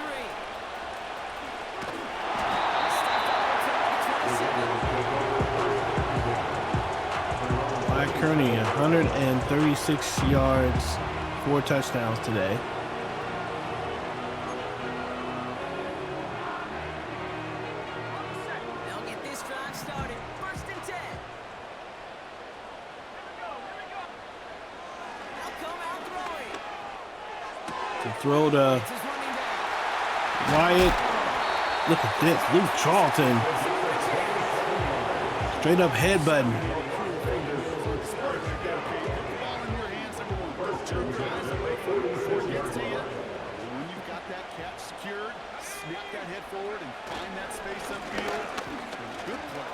3. Mike Kearney, 136 yards, 4 touchdowns today. Throw to Wyatt. Look at this. Luke Charlton. Straight up headbutting. When you've got that catch secured, snap that head forward and find that space upfield. Good play.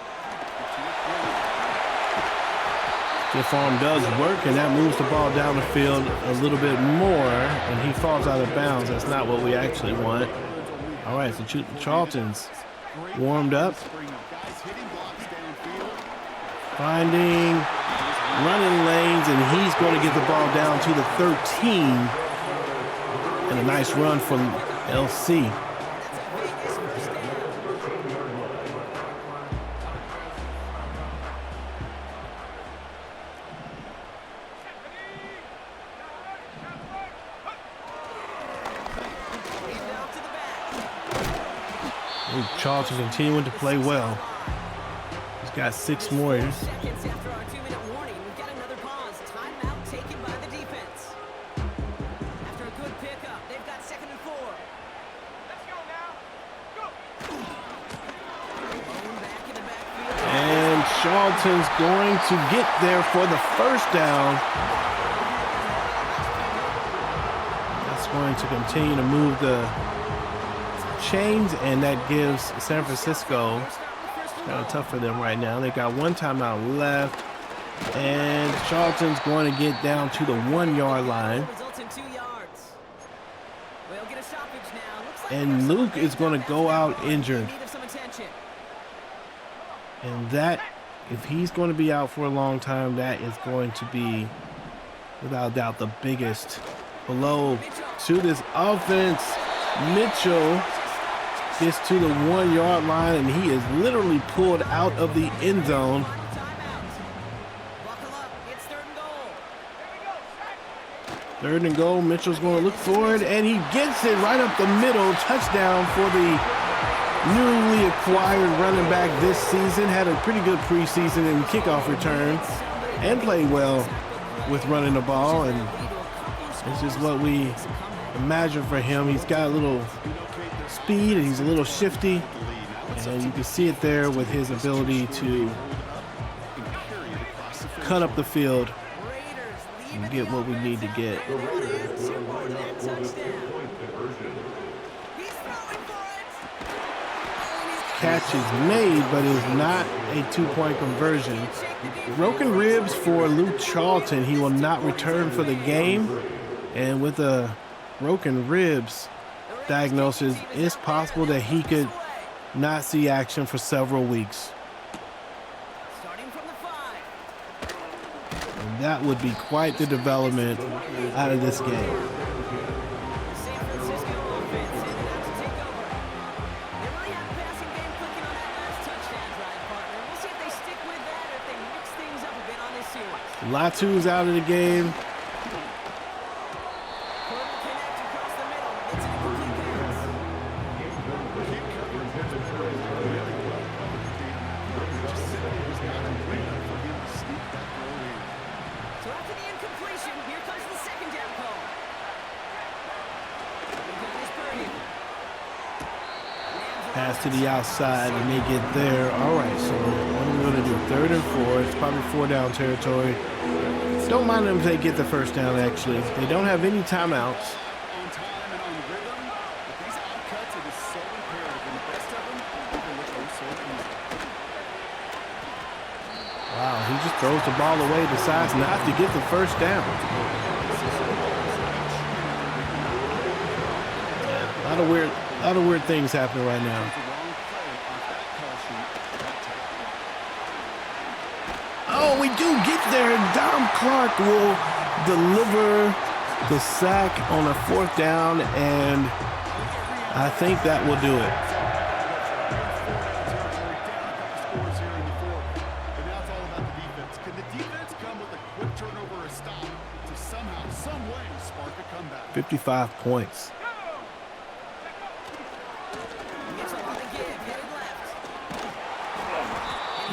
Stiff arm does work, and that moves the ball down the field a little bit more, and he falls out of bounds. That's not what we actually want. All right, so Charlton's warmed up. Finding running lanes, and he's going to get the ball down to the 13. And a nice run from LC. Charlton continuing to play well. He's got 6 more. Seconds after our 2-minute warning, we've got another pause. Timeout taken by the defense. After a good pickup, they've got 2nd and 4. Let's go now. Go. Back in the backfield. And Charlton's going to get there for the first down. That's going to continue to move the chains, and that gives San Francisco, kind of tough for them right now. They've got 1 timeout left, and Charlton's going to get down to the 1-yard line. And Luke is going to go out injured. And that, if he's going to be out for a long time, that is going to be, without doubt, the biggest blow to this offense. Mitchell gets to the 1-yard line, and he is literally pulled out of the end zone. Third and goal. Mitchell's going to look for it, and he gets it right up the middle. Touchdown for the newly acquired running back this season. Had a pretty good preseason and kickoff return, and played well with running the ball, and this is what we imagine for him. He's got a little speed, and he's a little shifty, and you can see it there with his ability to cut up the field and get what we need to get. catches made, but is not a 2-point conversion. Broken ribs for Luke Charlton. He will not return for the game. And with a broken ribs diagnosis, it's possible that he could not see action for several weeks. And that would be quite the development out of this game. Latu's out of the game. Pass to the outside and they get there. All right, so what are we going to do? 3rd and 4. It's probably 4-down territory. Don't mind them if they get the first down, actually. They don't have any timeouts. Wow, he just throws the ball away, decides not to get the first down. A lot of weird things happening right now. Oh, we do get there. Dom Clark will deliver the sack on a 4th down, and I think that will do it. Can the defense come with a quick turnover or stop to somehow, some way spark a comeback? 55 points.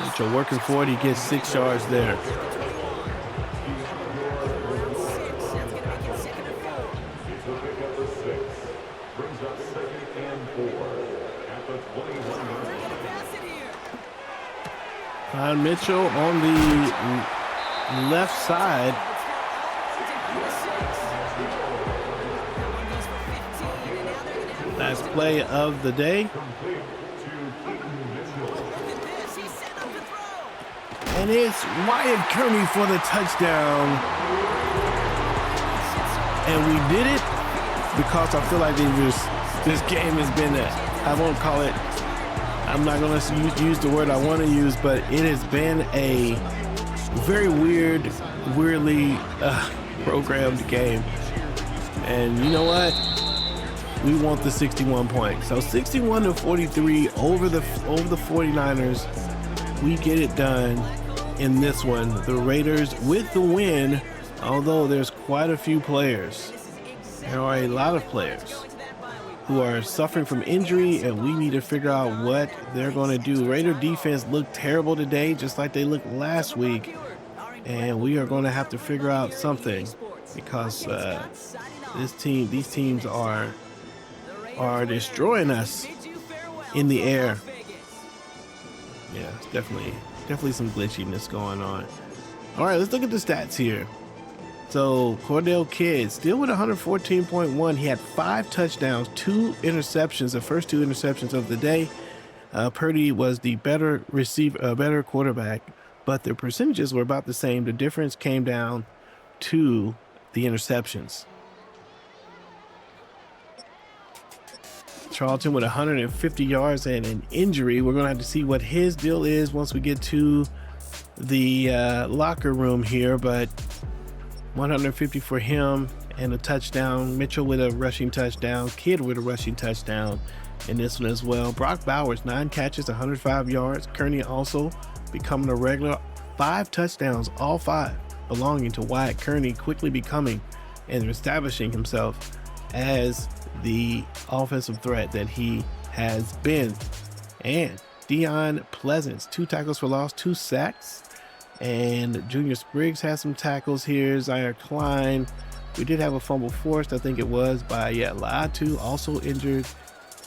Mitchell working for it. He gets 6 yards there. Mitchell on the left side. Last play of the day. And it's Wyatt Kearney for the touchdown. And we did it because I feel like this game has been, I won't call it, I'm not going to use the word I want to use, but it has been a very weirdly programmed game. And you know what? We want the 61 points. So 61-43 over the 49ers. We get it done in this one. The Raiders with the win, although there's quite a few players. There are a lot of players who are suffering from injury, and we need to figure out what they're going to do. Raider defense looked terrible today, just like they looked last week, and we are going to have to figure out something because these teams are destroying us in the air. Yeah, it's definitely some glitchiness going on. All right, let's look at the stats here. So Cordell Kidd still with 114.1. He had 5 touchdowns, 2 interceptions, the first 2 interceptions of the day. Purdy was the better receiver, better quarterback, but their percentages were about the same. The difference came down to the interceptions. Charlton with 150 yards and an injury. We're going to have to see what his deal is once we get to the locker room here, but 150 for him and a touchdown. Mitchell with a rushing touchdown. Kidd with a rushing touchdown in this one as well. Brock Bowers, 9 catches, 105 yards. Kearney also becoming a regular. 5 touchdowns, all 5 belonging to Wyatt Kearney, quickly becoming and establishing himself as the offensive threat that he has been. And Deion Pleasance, 2 tackles for loss, 2 sacks. And Junior Spriggs has some tackles here. Zaire Klein, we did have a fumble forced, I think it was by Latu, also injured.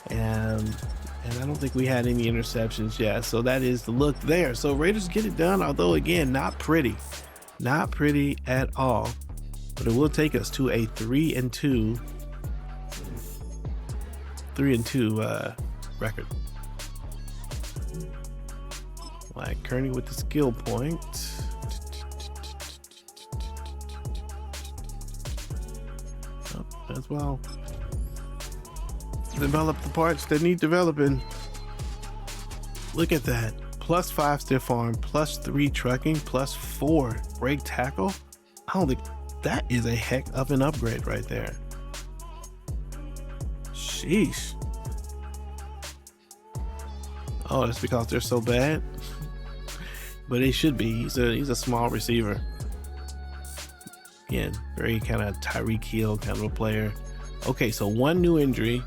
And I don't think we had any interceptions yet. So that is the look there. So Raiders get it done, although again, not pretty at all. But it will take us to a 3-2 record. Like Kearney with the skill point. Oh, as well. Develop the parts that need developing. Look at that. +5 stiff arm, +3 trucking, +4 break tackle. I don't think that is a heck of an upgrade right there. Sheesh. Oh, that's because they're so bad. But they should be. He's a small receiver. Again, very kind of Tyreek Hill kind of a player. Okay, so one new injury.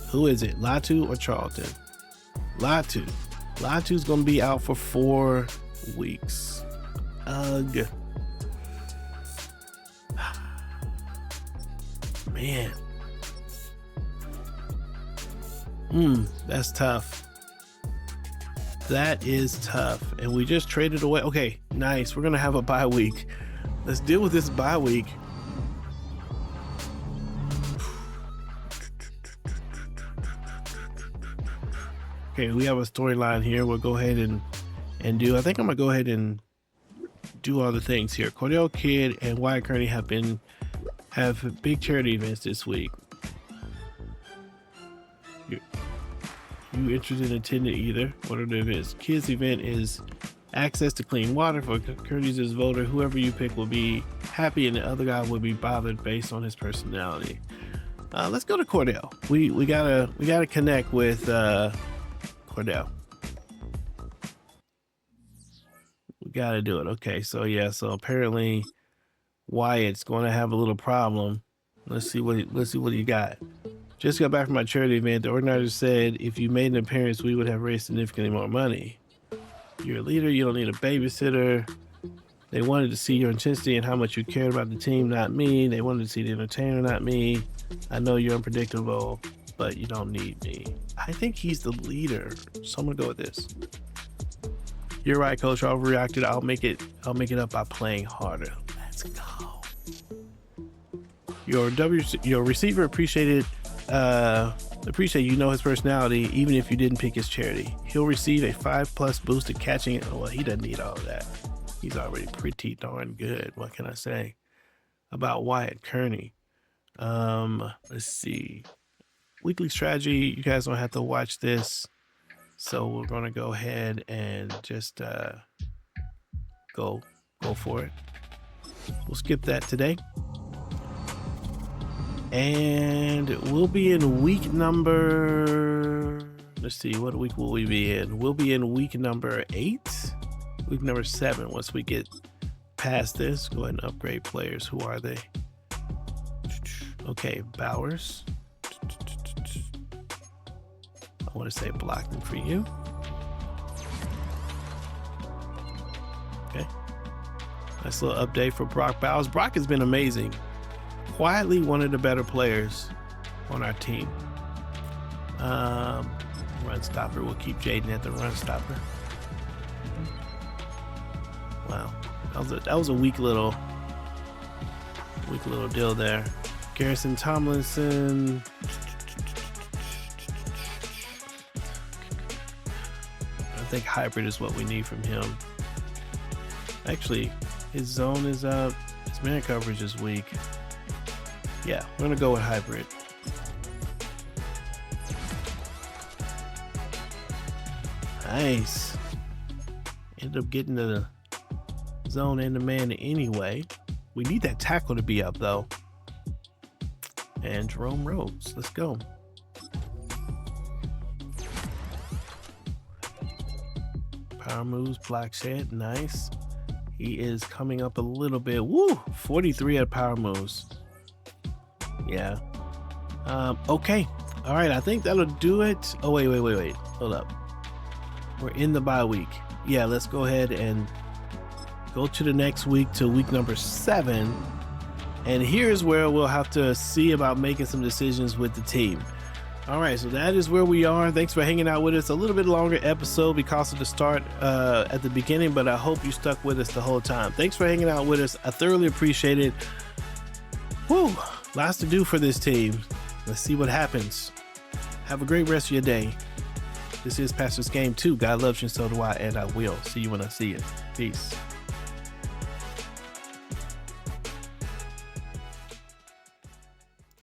Who is it? Latu or Charlton? Latu. Latu's gonna be out for 4 weeks. Ugh. Man. That's tough. That is tough. And we just traded away. Okay, nice. We're gonna have a bye week. Let's deal with this bye week. Okay, we have a storyline here. We'll go ahead and do. I think I'm gonna go ahead and do all the things here. Cordell Kidd and Wyatt Kearney have big charity events this week. You interested in attending either? What are the events? Kids' event is access to clean water for Kearney's voter. Whoever you pick will be happy, and the other guy will be bothered based on his personality. Let's go to Cordell. We gotta connect with Cordell. We gotta do it. Okay, so yeah, so apparently Wyatt's going to have a little problem. Let's see what you got. Just got back from my charity event. The organizer said if you made an appearance, we would have raised significantly more money. You're a leader. You don't need a babysitter. They wanted to see your intensity and how much you cared about the team, not me. They wanted to see the entertainer, not me. I know you're unpredictable, but you don't need me. I think he's the leader, so I'm gonna go with this. You're right, coach. I overreacted. I'll make it up by playing harder. Let's go. Your receiver appreciate you know his personality, even if you didn't pick his charity. He'll receive a 5+ boost to catching it. Well, he doesn't need all of that. He's already pretty darn good. What can I say about Wyatt Kearney? Let's see. Weekly strategy. You guys don't have to watch this, so we're gonna go ahead and just go for it. We'll skip that today. And we'll be in week number, let's see, what week will we be in? We'll be in week number 8, week number 7. Once we get past this, go ahead and upgrade players. Who are they? Okay, Bowers. I want to say blocking for you. Okay. Nice little update for Brock Bowers. Brock has been amazing. Quietly one of the better players on our team. Run stopper. We'll keep Jaden at the run stopper. Wow, that was a weak little deal there. Garrison Tomlinson. I think hybrid is what we need from him. Actually, his zone is up. His man coverage is weak. Yeah, we're gonna go with hybrid. Nice. Ended up getting the zone and the man anyway. We need that tackle to be up though. And Jerome Rhodes, let's go. Power moves, block shed, nice. He is coming up a little bit. Woo, 43 at power moves. Yeah. Okay. All right. I think that'll do it. Oh, wait. Hold up. We're in the bye week. Yeah. Let's go ahead and go to the next week, to week number 7. And here's where we'll have to see about making some decisions with the team. All right. So that is where we are. Thanks for hanging out with us. A little bit longer episode because of the start at the beginning, but I hope you stuck with us the whole time. Thanks for hanging out with us. I thoroughly appreciate it. Woo. Lots to do for this team. Let's see what happens. Have a great rest of your day. This is Pastor's Game 2. God loves you, and so do I, and I will see you when I see you. Peace.